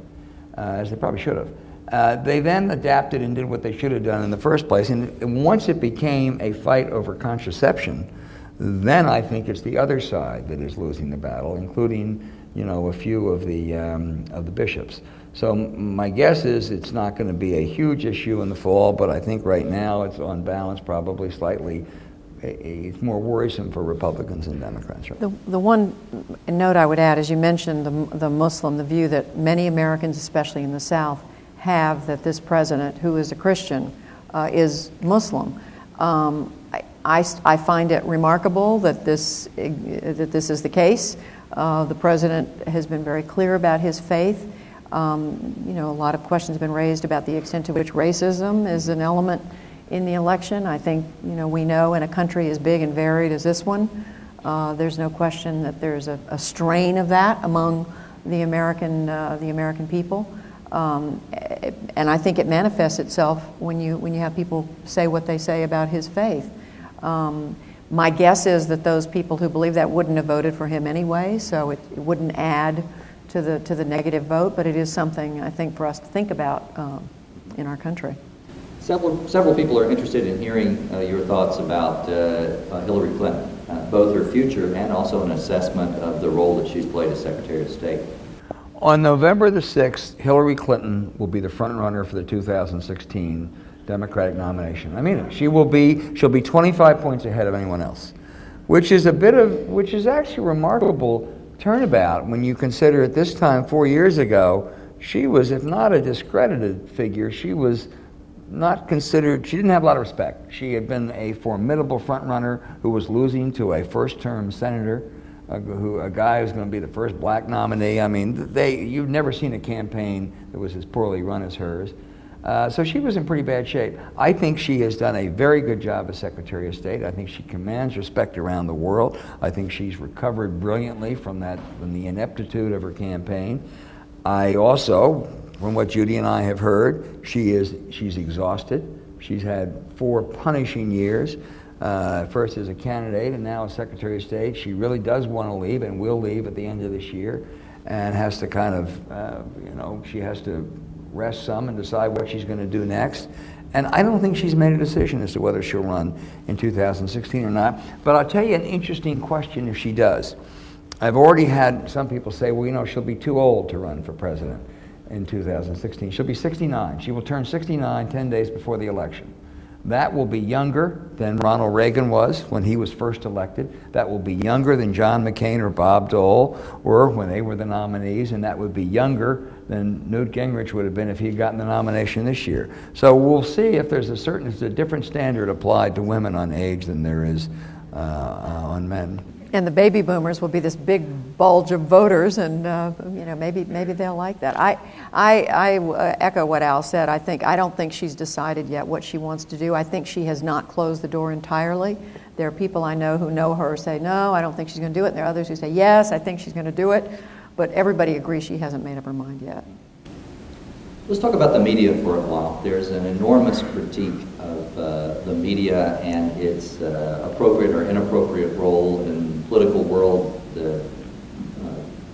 as they probably should have. They then adapted and did what they should have done in the first place, and once it became a fight over contraception, then I think it's the other side that is losing the battle, including a few of the bishops. So my guess is it's not going to be a huge issue in the fall, but I think right now it's on balance probably slightly. It's more worrisome for Republicans and Democrats. Right? The one note I would add is you mentioned the view that many Americans, especially in the South, have that this president, who is a Christian, is Muslim. I find it remarkable that this is the case. The president has been very clear about his faith. A lot of questions have been raised about the extent to which racism is an element in the election. I think we know in a country as big and varied as this one, there's no question that there's a strain of that among the American people. And I think it manifests itself when you have people say what they say about his faith. My guess is that those people who believe that wouldn't have voted for him anyway, so it wouldn't add to the negative vote, but it is something I think for us to think about in our country. Several people are interested in hearing your thoughts about Hillary Clinton, both her future and also an assessment of the role that she's played as Secretary of State. On November the 6th, Hillary Clinton will be the front runner for the 2016 Democratic nomination. I mean, she'll be 25 points ahead of anyone else, which is actually a remarkable turnabout when you consider at this time 4 years ago, she was, if not a discredited figure, she was not considered, she didn't have a lot of respect. She had been a formidable front runner who was losing to a first-term senator, a guy who's going to be the first black nominee. I mean, you've never seen a campaign that was as poorly run as hers. So she was in pretty bad shape. I think she has done a very good job as Secretary of State. I think she commands respect around the world. I think she's recovered brilliantly from the ineptitude of her campaign. I also, from what Judy and I have heard, she's exhausted. She's had 4 punishing years, first as a candidate and now as Secretary of State. She really does want to leave and will leave at the end of this year, and has to kind of, she has to rest some and decide what she's going to do next. And I don't think she's made a decision as to whether she'll run in 2016 or not. But I'll tell you an interesting question if she does. I've already had some people say, well, she'll be too old to run for president in 2016. She'll be 69. She will turn 69 10 days before the election. That will be younger than Ronald Reagan was when he was first elected. That will be younger than John McCain or Bob Dole were when they were the nominees, and that would be younger than Newt Gingrich would have been if he had gotten the nomination this year. So we'll see if there's a different standard applied to women on age than there is on men. And the baby boomers will be this big bulge of voters, and maybe they'll like that. I echo what Al said. I don't think she's decided yet what she wants to do. I think she has not closed the door entirely. There are people I know who know her say, no, I don't think she's going to do it. And there are others who say, yes, I think she's going to do it. But everybody agrees she hasn't made up her mind yet. Let's talk about the media for a while. There's an enormous critique of the media and its appropriate or inappropriate role in the political world, the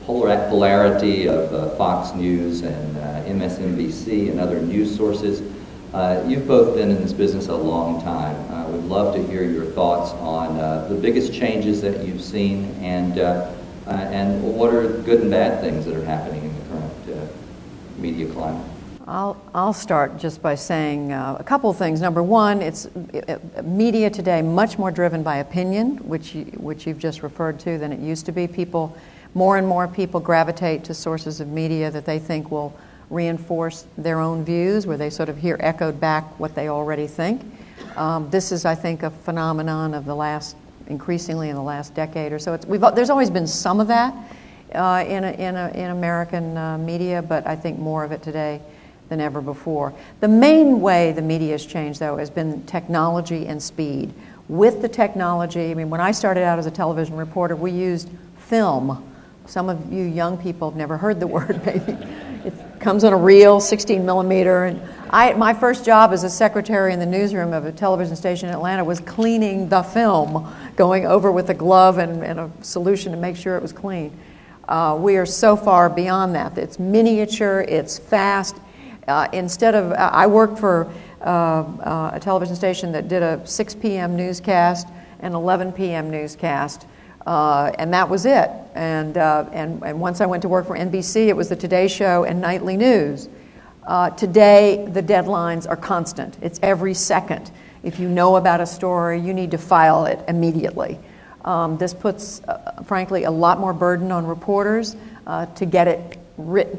polarity of Fox News and MSNBC and other news sources. You've both been in this business a long time. We'd love to hear your thoughts on the biggest changes that you've seen and what are good and bad things that are happening in the current media climate. I'll start just by saying a couple of things. Number one, it's media today much more driven by opinion, which you've just referred to, than it used to be. More and more people gravitate to sources of media that they think will reinforce their own views, where they sort of hear echoed back what they already think. This is, I think, a phenomenon of increasingly in the last decade or so. There's always been some of that in American media, but I think more of it today than ever before. The main way the media has changed, though, has been technology and speed. With the technology, when I started out as a television reporter, we used film. Some of you young people have never heard the word, maybe. It comes on a reel, 16 millimeter. And my first job as a secretary in the newsroom of a television station in Atlanta was cleaning the film, going over with a glove and a solution to make sure it was clean. We are so far beyond that. It's miniature, it's fast. I worked for a television station that did a 6 p.m. newscast and 11 p.m. newscast, and that was it. And once I went to work for NBC, it was the Today Show and nightly news. Today, the deadlines are constant. It's every second. If you know about a story, you need to file it immediately. This puts, frankly, a lot more burden on reporters to get it written,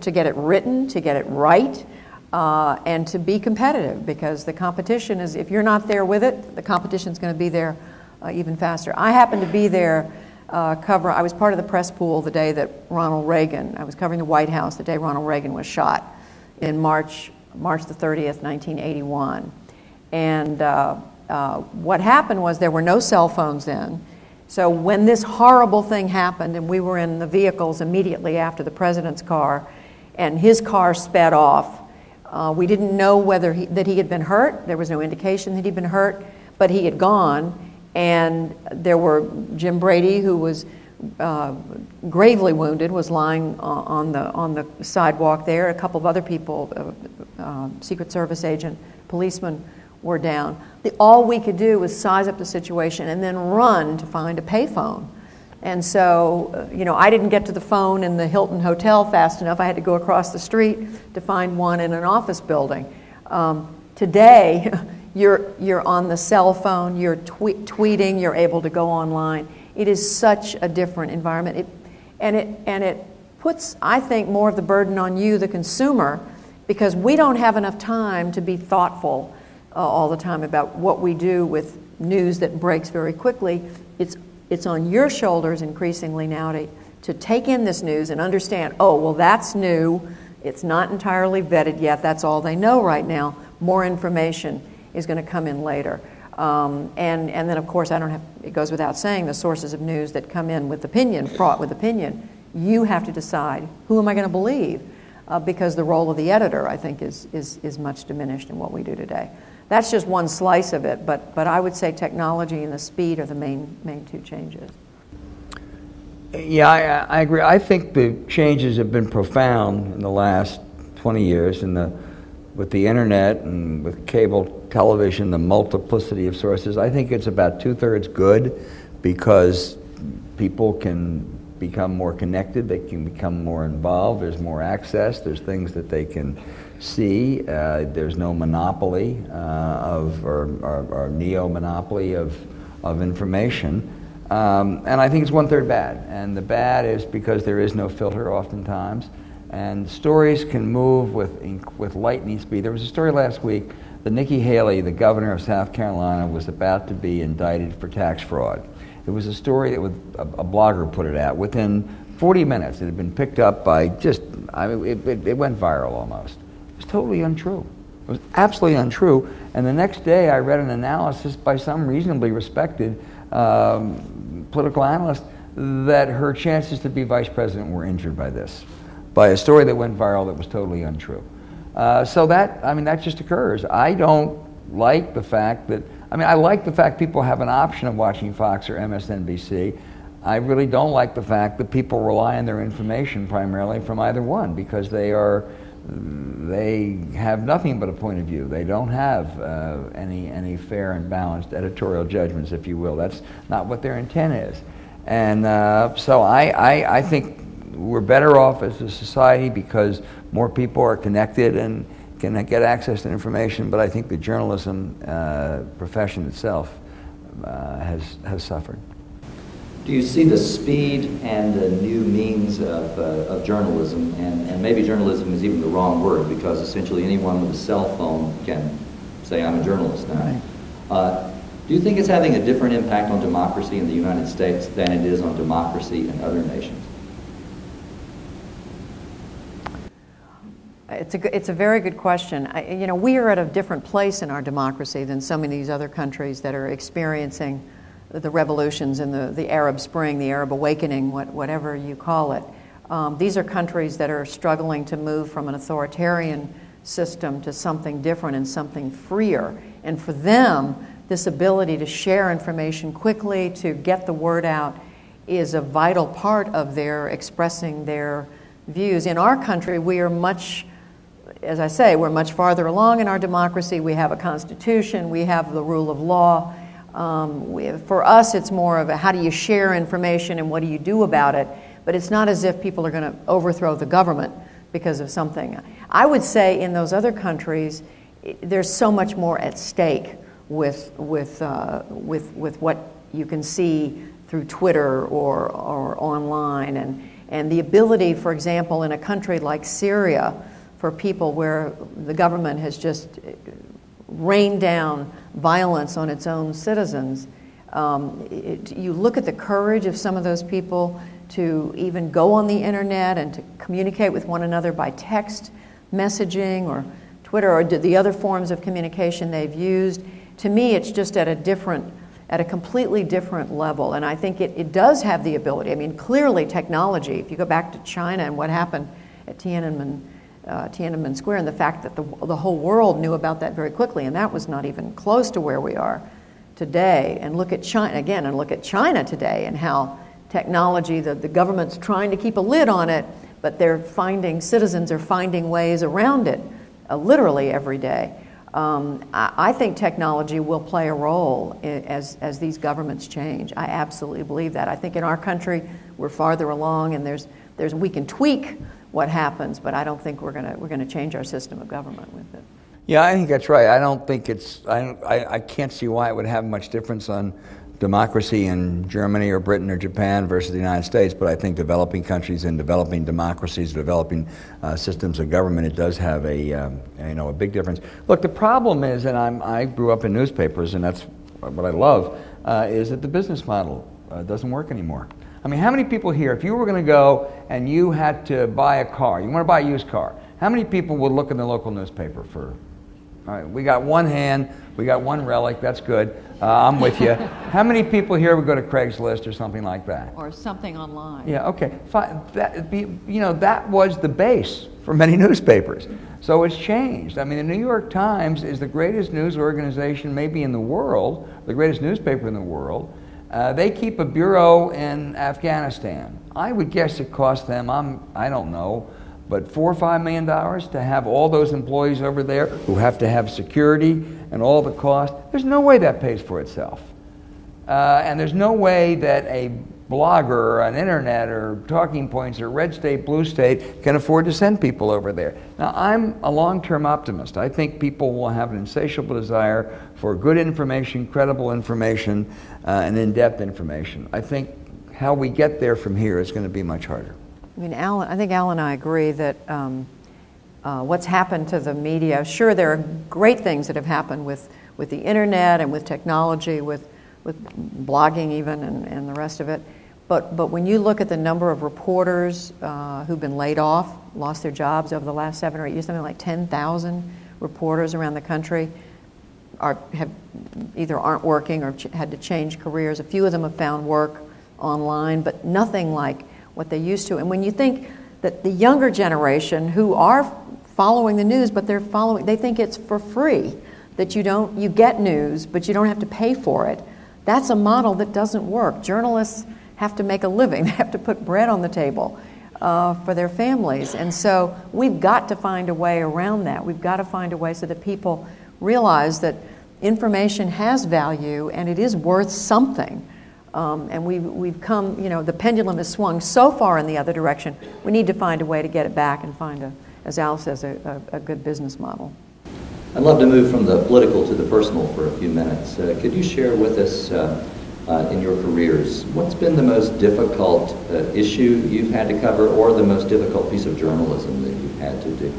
to get it right. And to be competitive, because the competition is, if you're not there with it, the competition's going to be there even faster. I happened to be there I was part of the press pool the day that I was covering the White House the day Ronald Reagan was shot in March the 30th, 1981. And what happened was there were no cell phones then. So when this horrible thing happened, and we were in the vehicles immediately after the president's car, and his car sped off, we didn't know that he had been hurt. There was no indication that he'd been hurt, but he had gone. And there were Jim Brady, who was gravely wounded, was lying on the sidewalk there. A couple of other people, Secret Service agent, policemen, were down. All we could do was size up the situation and then run to find a payphone. And so, I didn't get to the phone in the Hilton Hotel fast enough. I had to go across the street to find one in an office building. Today, you're on the cell phone, you're tweeting, you're able to go online. It is such a different environment. It puts, I think, more of the burden on you, the consumer, because we don't have enough time to be thoughtful all the time about what we do with news that breaks very quickly. It's on your shoulders increasingly now to take in this news and understand, oh, well, that's new. It's not entirely vetted yet. That's all they know right now. More information is going to come in later. And then, of course, it goes without saying, the sources of news that come in with opinion, fraught with opinion, you have to decide, who am I going to believe? Because the role of the editor, I think, is much diminished in what we do today. That's just one slice of it, but I would say technology and the speed are the main two changes. Yeah, I agree. I think the changes have been profound in the last 20 years with the internet and with cable television, the multiplicity of sources. I think it's about 2/3 good because people can become more connected, they can become more involved, there's more access, there's things that they can see, there's no monopoly or neo-monopoly of information. And I think it's 1/3 bad. And the bad is because there is no filter oftentimes. And stories can move with lightning speed. There was a story last week that Nikki Haley, the governor of South Carolina, was about to be indicted for tax fraud. It was a story that a blogger put it out. Within 40 minutes, it had been picked up by it went viral almost. It was totally untrue. It was absolutely untrue. And the next day, I read an analysis by some reasonably respected political analyst that her chances to be vice president were injured by this, by a story that went viral that was totally untrue. So that just occurs. I don't like the fact that, I like the fact people have an option of watching Fox or MSNBC. I really don't like the fact that people rely on their information primarily from either one because they have nothing but a point of view. They don't have any fair and balanced editorial judgments, if you will. That's not what their intent is. And so I think we're better off as a society because more people are connected and can get access to information, but I think the journalism profession itself has suffered. Do you see the speed and the new means of journalism, and maybe journalism is even the wrong word because essentially anyone with a cell phone can say, I'm a journalist now. Right. Do you think it's having a different impact on democracy in the United States than it is on democracy in other nations? It's a very good question. We are at a different place in our democracy than so many of these other countries that are experiencing the revolutions and the Arab Spring, the Arab Awakening, whatever you call it. These are countries that are struggling to move from an authoritarian system to something different and something freer. And for them, this ability to share information quickly, to get the word out, is a vital part of their expressing their views. In our country, we are much, as I say, we're much farther along in our democracy. We have a constitution, we have the rule of law. For us, it's more of a how do you share information and what do you do about it, but it's not as if people are going to overthrow the government because of something. I would say in those other countries, there's so much more at stake with what you can see through Twitter or online, and the ability, for example, in a country like Syria, for people where the government has just rained down violence on its own citizens. You look at the courage of some of those people to even go on the internet and to communicate with one another by text messaging or Twitter or the other forms of communication they've used. To me, it's just at a completely different level. And I think it does have the ability. I mean, clearly technology, if you go back to China and what happened at Tiananmen Square and the fact that the whole world knew about that very quickly, and that was not even close to where we are today. And look at China again, and look at China today and how technology, the government's trying to keep a lid on it, but citizens are finding ways around it literally every day. I think technology will play a role as these governments change. I absolutely believe that. I think in our country we're farther along, and we can tweak what happens, but I don't think we're going to change our system of government with it. Yeah, I think that's right. I don't think I can't see why it would have much difference on democracy in Germany or Britain or Japan versus the United States, but I think developing countries and developing democracies, developing systems of government, it does have a big difference. Look, the problem is, and I grew up in newspapers, and that's what I love, is that the business model doesn't work anymore. I mean, how many people here, if you were going to go and you had to buy a car, you want to buy a used car, How many people would look in the local newspaper for? All right, we got one hand, we got one relic, that's good. I'm with you. How many people here would go to Craigslist or something like that? Or something online. Yeah, okay. Fine. That was the base for many newspapers. So it's changed. I mean, the New York Times is the greatest news organization maybe in the world, the greatest newspaper in the world. They keep a bureau in Afghanistan. I would guess it cost them, I don't know, but $4 or $5 million to have all those employees over there who have to have security and all the cost. There's no way that pays for itself. And there's no way that a blogger or an internet or Talking Points or Red State, Blue State can afford to send people over there. Now, I'm a long-term optimist. I think people will have an insatiable desire for good information, credible information, and in-depth information. I think how we get there from here is going to be much harder. I mean, I think Al and I agree that what's happened to the media, sure, there are great things that have happened with the internet and with technology, with blogging even and the rest of it. But when you look at the number of reporters who've been laid off, lost their jobs over the last 7 or 8 years, something like 10,000 reporters around the country have either aren't working or had to change careers. A few of them have found work online, but nothing like what they used to. And when you think that the younger generation who are following the news, but they think it's for free, that you get news, but you don't have to pay for it. That's a model that doesn't work. Journalists have to make a living. They have to put bread on the table for their families. And so we've got to find a way around that. We've got to find a way so that people realize that information has value and it is worth something. And we've come, the pendulum has swung so far in the other direction. We need to find a way to get it back and find, as Al says, a good business model. I'd love to move from the political to the personal for a few minutes. Could you share with us, in your careers, what's been the most difficult issue you've had to cover or the most difficult piece of journalism that you've had to do?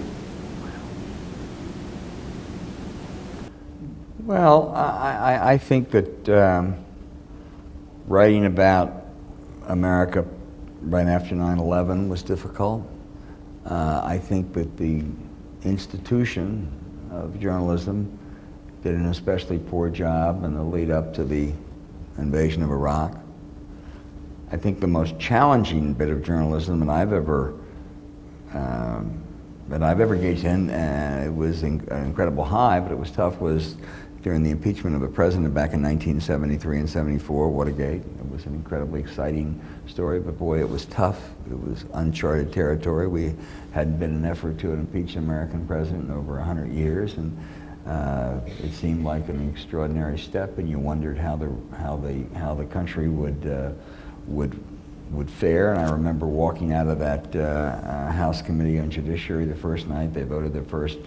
Well, I think that writing about America right after 9/11 was difficult. I think that the institution of journalism did an especially poor job in the lead up to the invasion of Iraq. I think the most challenging bit of journalism that I've ever engaged in, it was an incredible high, but it was tough, was during the impeachment of a president back in 1973 and 74, Watergate. It was an incredibly exciting story, but boy, it was tough. It was uncharted territory. We hadn't been an effort to impeach an American president in over 100 years, and it seemed like an extraordinary step, and you wondered how the country would fare. And I remember walking out of that House Committee on Judiciary the first night they voted their first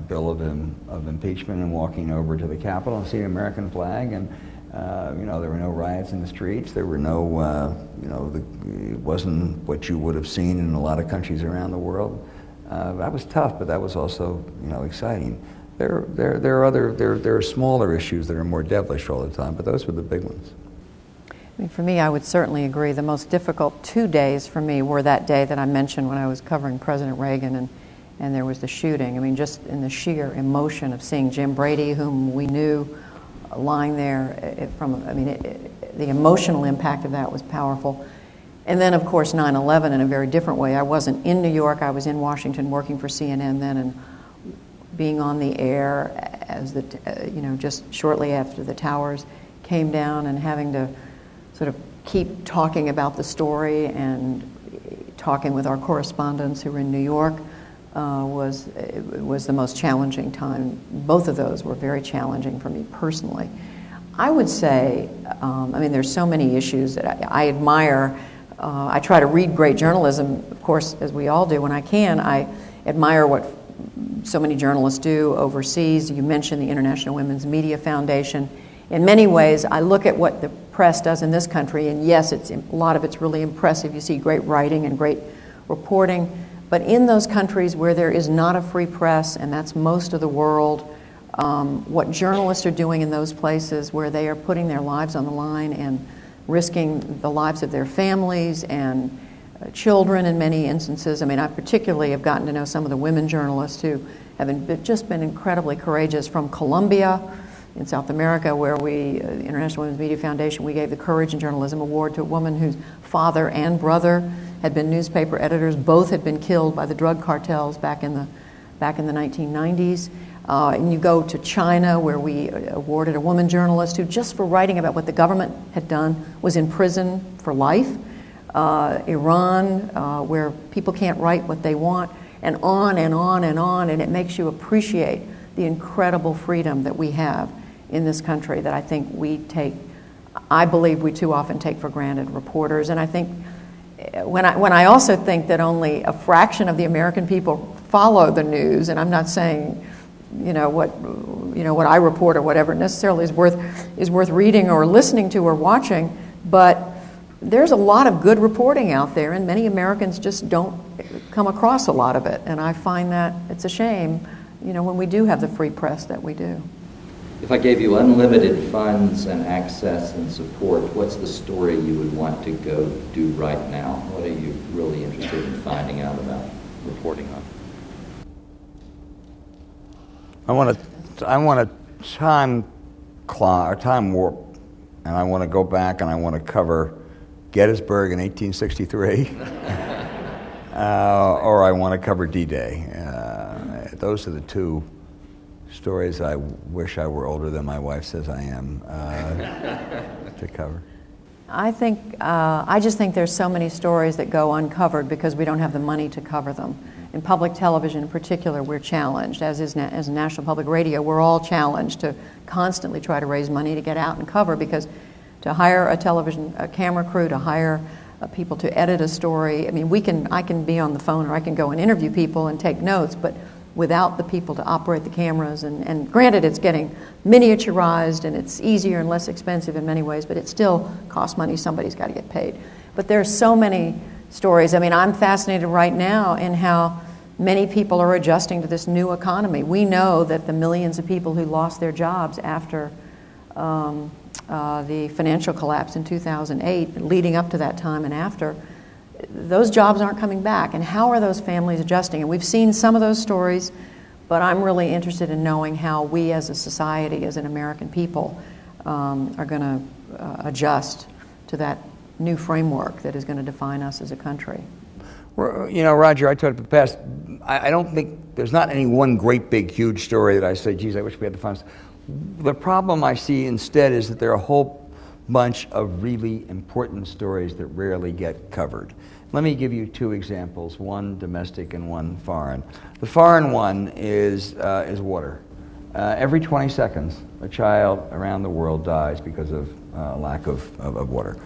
bill of impeachment, and walking over to the Capitol and seeing an American flag, and there were no riots in the streets. There were no, it wasn't what you would have seen in a lot of countries around the world. That was tough, but that was also, exciting. There are smaller issues that are more devilish all the time, but those were the big ones. I mean, for me, I would certainly agree. The most difficult 2 days for me were that day that I mentioned when I was covering President Reagan and there was the shooting. I mean, just in the sheer emotion of seeing Jim Brady, whom we knew, lying there the emotional impact of that was powerful. And then, of course, 9/11 in a very different way. I wasn't in New York. I was in Washington working for CNN then, and being on the air as just shortly after the towers came down, and having to sort of keep talking about the story and talking with our correspondents who were in New York was the most challenging time. Both of those were very challenging for me personally. I would say, there's so many issues that I admire. I try to read great journalism, of course, as we all do when I can. I admire what so many journalists do overseas. You mentioned the International Women's Media Foundation. In many ways, I look at what the press does in this country, and yes, a lot of it's really impressive. You see great writing and great reporting. But in those countries where there is not a free press, and that's most of the world, what journalists are doing in those places where they are putting their lives on the line and risking the lives of their families and children in many instances. I mean, I particularly have gotten to know some of the women journalists who have just been incredibly courageous. From Colombia in South America, where we, International Women's Media Foundation, we gave the Courage in Journalism Award to a woman whose father and brother had been newspaper editors. Both had been killed by the drug cartels back in the 1990s. And you go to China, where we awarded a woman journalist who, just for writing about what the government had done, was in prison for life. Iran, where people can't write what they want, and on and on and on. And it makes you appreciate the incredible freedom that we have in this country that I believe we too often take for granted, reporters. And I think when I also think that only a fraction of the American people follow the news, and I'm not saying what I report or whatever necessarily is worth reading or listening to or watching, but there's a lot of good reporting out there, and many Americans just don't come across a lot of it. And I find that it's a shame, when we do have the free press that we do. If I gave you unlimited funds and access and support, what's the story you would want to go do right now? What are you really interested in finding out about, reporting on? I want a time warp, and I want to go back and I want to cover Gettysburg in 1863, or I want to cover D-Day. Those are the two stories I wish I were older than my wife says I am to cover. I just think there's so many stories that go uncovered because we don't have the money to cover them. In public television in particular, we're challenged, as National Public Radio, we're all challenged to constantly try to raise money to get out and cover, because to hire a camera crew, to hire people to edit a story, I mean, I can be on the phone or I can go and interview people and take notes, but without the people to operate the cameras, and granted it's getting miniaturized and it's easier and less expensive in many ways, but it still costs money, somebody's got to get paid. But there's so many stories. I mean, I'm fascinated right now in how many people are adjusting to this new economy. We know that the millions of people who lost their jobs after the financial collapse in 2008, leading up to that time and after, those jobs aren't coming back. And how are those families adjusting? And we've seen some of those stories, but I'm really interested in knowing how we as a society, as an American people, are going to adjust to that new framework that is going to define us as a country. Well, Roger, I told you in the past, I don't think there's not any one great big huge story that I say, geez, I wish we had the funds. The problem I see instead is that there are a whole bunch of really important stories that rarely get covered. Let me give you two examples, one domestic and one foreign. The foreign one is water. Every 20 seconds, a child around the world dies because of lack of water.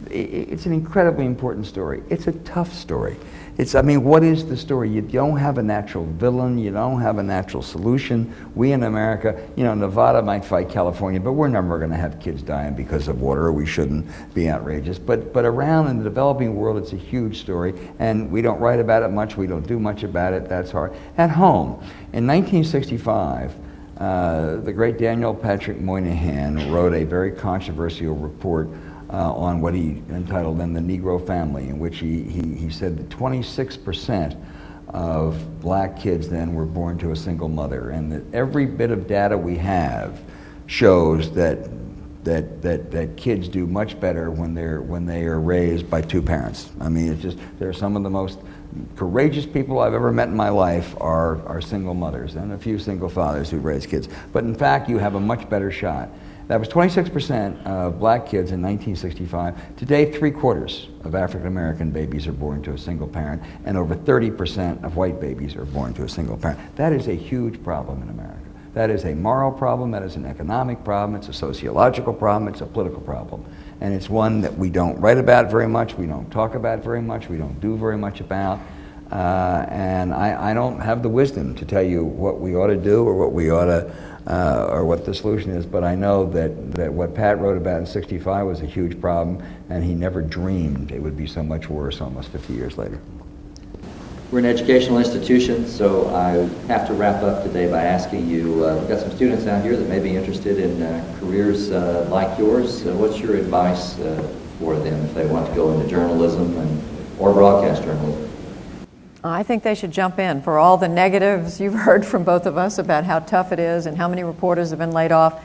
It's an incredibly important story. It's a tough story. What is the story? You don't have a natural villain. You don't have a natural solution. We in America, Nevada might fight California, but we're never going to have kids dying because of water. We shouldn't be outrageous. But around in the developing world, it's a huge story, and we don't write about it much. We don't do much about it. That's hard. At home, in 1965, the great Daniel Patrick Moynihan wrote a very controversial report on what he entitled then the Negro Family, in which he said that 26% of black kids then were born to a single mother, and that every bit of data we have shows that kids do much better when they are raised by two parents. I mean, they're some of the most courageous people I've ever met in my life are single mothers, and a few single fathers who raise kids. But in fact, you have a much better shot. That was 26% of black kids in 1965. Today, 3/4 of African American babies are born to a single parent, and over 30% of white babies are born to a single parent. That is a huge problem in America. That is a moral problem, that is an economic problem, it's a sociological problem, it's a political problem. And it's one that we don't write about very much, we don't talk about very much, we don't do very much about. And I don't have the wisdom to tell you what we ought to do or what we ought to or what the solution is, but I know that what Pat wrote about in '65 was a huge problem, and he never dreamed it would be so much worse almost 50 years later. We're an educational institution, so I have to wrap up today by asking you, we've got some students out here that may be interested in careers like yours. What's your advice for them if they want to go into journalism and or broadcast journalism? I think they should jump in. For all the negatives you've heard from both of us about how tough it is and how many reporters have been laid off,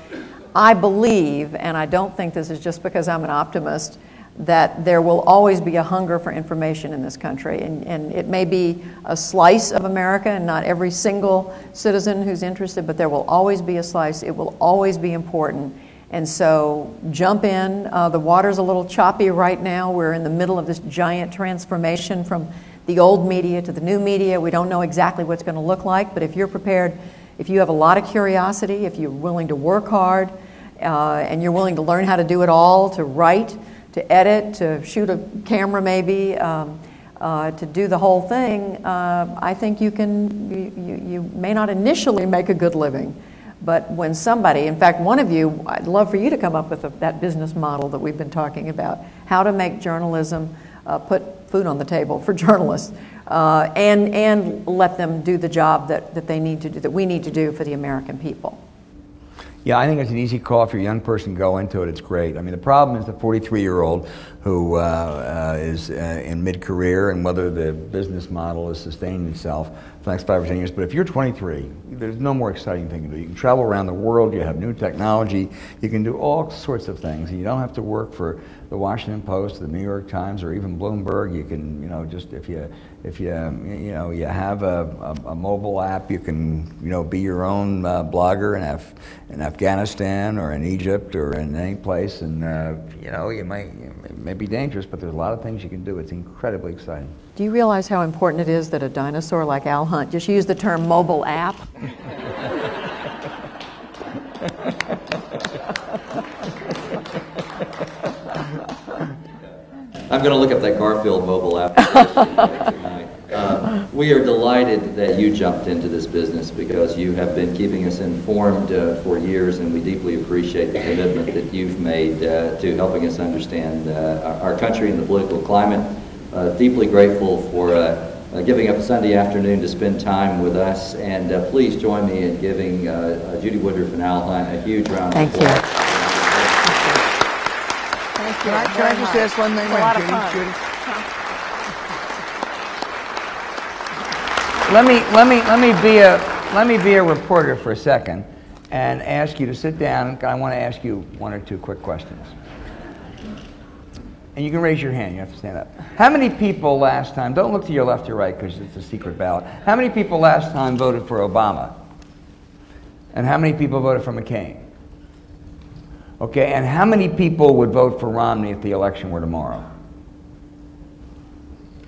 I believe, and I don't think this is just because I'm an optimist, that there will always be a hunger for information in this country. And it may be a slice of America and not every single citizen who's interested, but there will always be a slice. It will always be important. And so jump in. The water's a little choppy right now. We're in the middle of this giant transformation from the old media to the new media. We don't know exactly what's going to look like, but if you're prepared, if you have a lot of curiosity, if you're willing to work hard, and you're willing to learn how to do it all, to write, to edit, to shoot a camera maybe, to do the whole thing, I think you may not initially make a good living, but when somebody, in fact, one of you, I'd love for you to come up with that business model that we've been talking about, how to make journalism put food on the table for journalists, and let them do the job that they need to do, that we need to do for the American people. Yeah, I think it's an easy call for a young person to go into it. It's great. I mean, the problem is the 43-year-old who is in mid-career and whether the business model is sustaining itself for the next 5 or 10 years. But if you're 23, there's no more exciting thing to do. You can travel around the world. You have new technology. You can do all sorts of things. And you don't have to work for the Washington Post, the New York Times, or even Bloomberg. You can, just if you have a mobile app, you can, be your own blogger in Afghanistan or in Egypt or in any place, and it may be dangerous, but there's a lot of things you can do. It's incredibly exciting. Do you realize how important it is that a dinosaur like Al Hunt just use the term mobile app? I'm going to look up that Garfield mobile application tonight. We are delighted that you jumped into this business because you have been keeping us informed for years, and we deeply appreciate the commitment that you've made to helping us understand our country and the political climate. Deeply grateful for giving up a Sunday afternoon to spend time with us, and please join me in giving Judy Woodruff and Al Hunt a huge round of applause. Thank you. Can I just ask one thing? It's a lot of fun. Judy? Let me be a reporter for a second and ask you to sit down. I want to ask you one or two quick questions. And you can raise your hand. You have to stand up. How many people last time, don't look to your left or right because it's a secret ballot. How many people last time voted for Obama? And how many people voted for McCain? Okay, and how many people would vote for Romney if the election were tomorrow?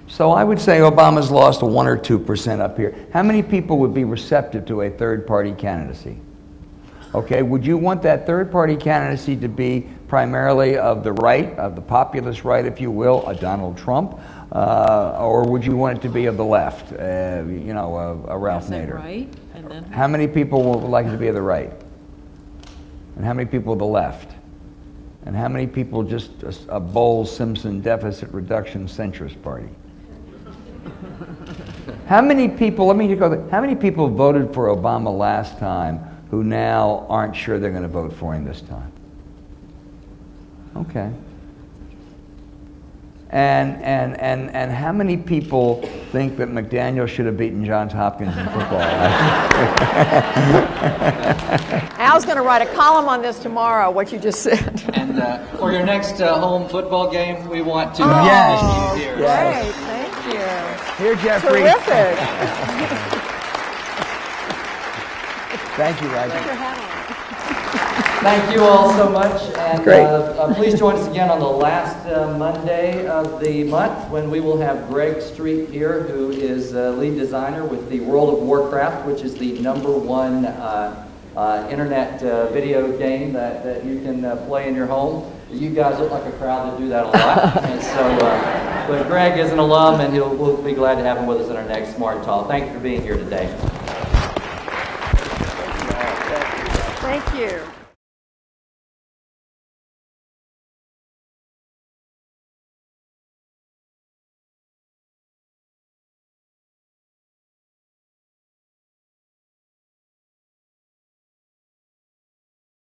So I would say Obama's lost 1 or 2% up here. How many people would be receptive to a third-party candidacy? Okay, would you want that third-party candidacy to be primarily of the right, of the populist right, if you will, a Donald Trump, or would you want it to be of the left, a Ralph Nader? Right, and then how many people would like it to be of the right? And how many people of the left? And how many people just a Bowles-Simpson deficit reduction centrist party? How many people, how many people voted for Obama last time who now aren't sure they're going to vote for him this time? Okay. And how many people think that McDaniel should have beaten Johns Hopkins in football? Al's going to write a column on this tomorrow, what you just said. And for your next home football game, we want to Yes. you here. Great, thank you. Here, Jeffrey. Terrific. Thank you, Roger. Put your hat on. Thank you all so much, and Great. please join us again on the last Monday of the month when we will have Greg Street here, who is lead designer with the World of Warcraft, which is the #1 internet video game that you can play in your home. You guys look like a crowd that do that a lot, and so, but Greg is an alum, and we'll be glad to have him with us in our next Smart Talk. Thank you for being here today. Thank you.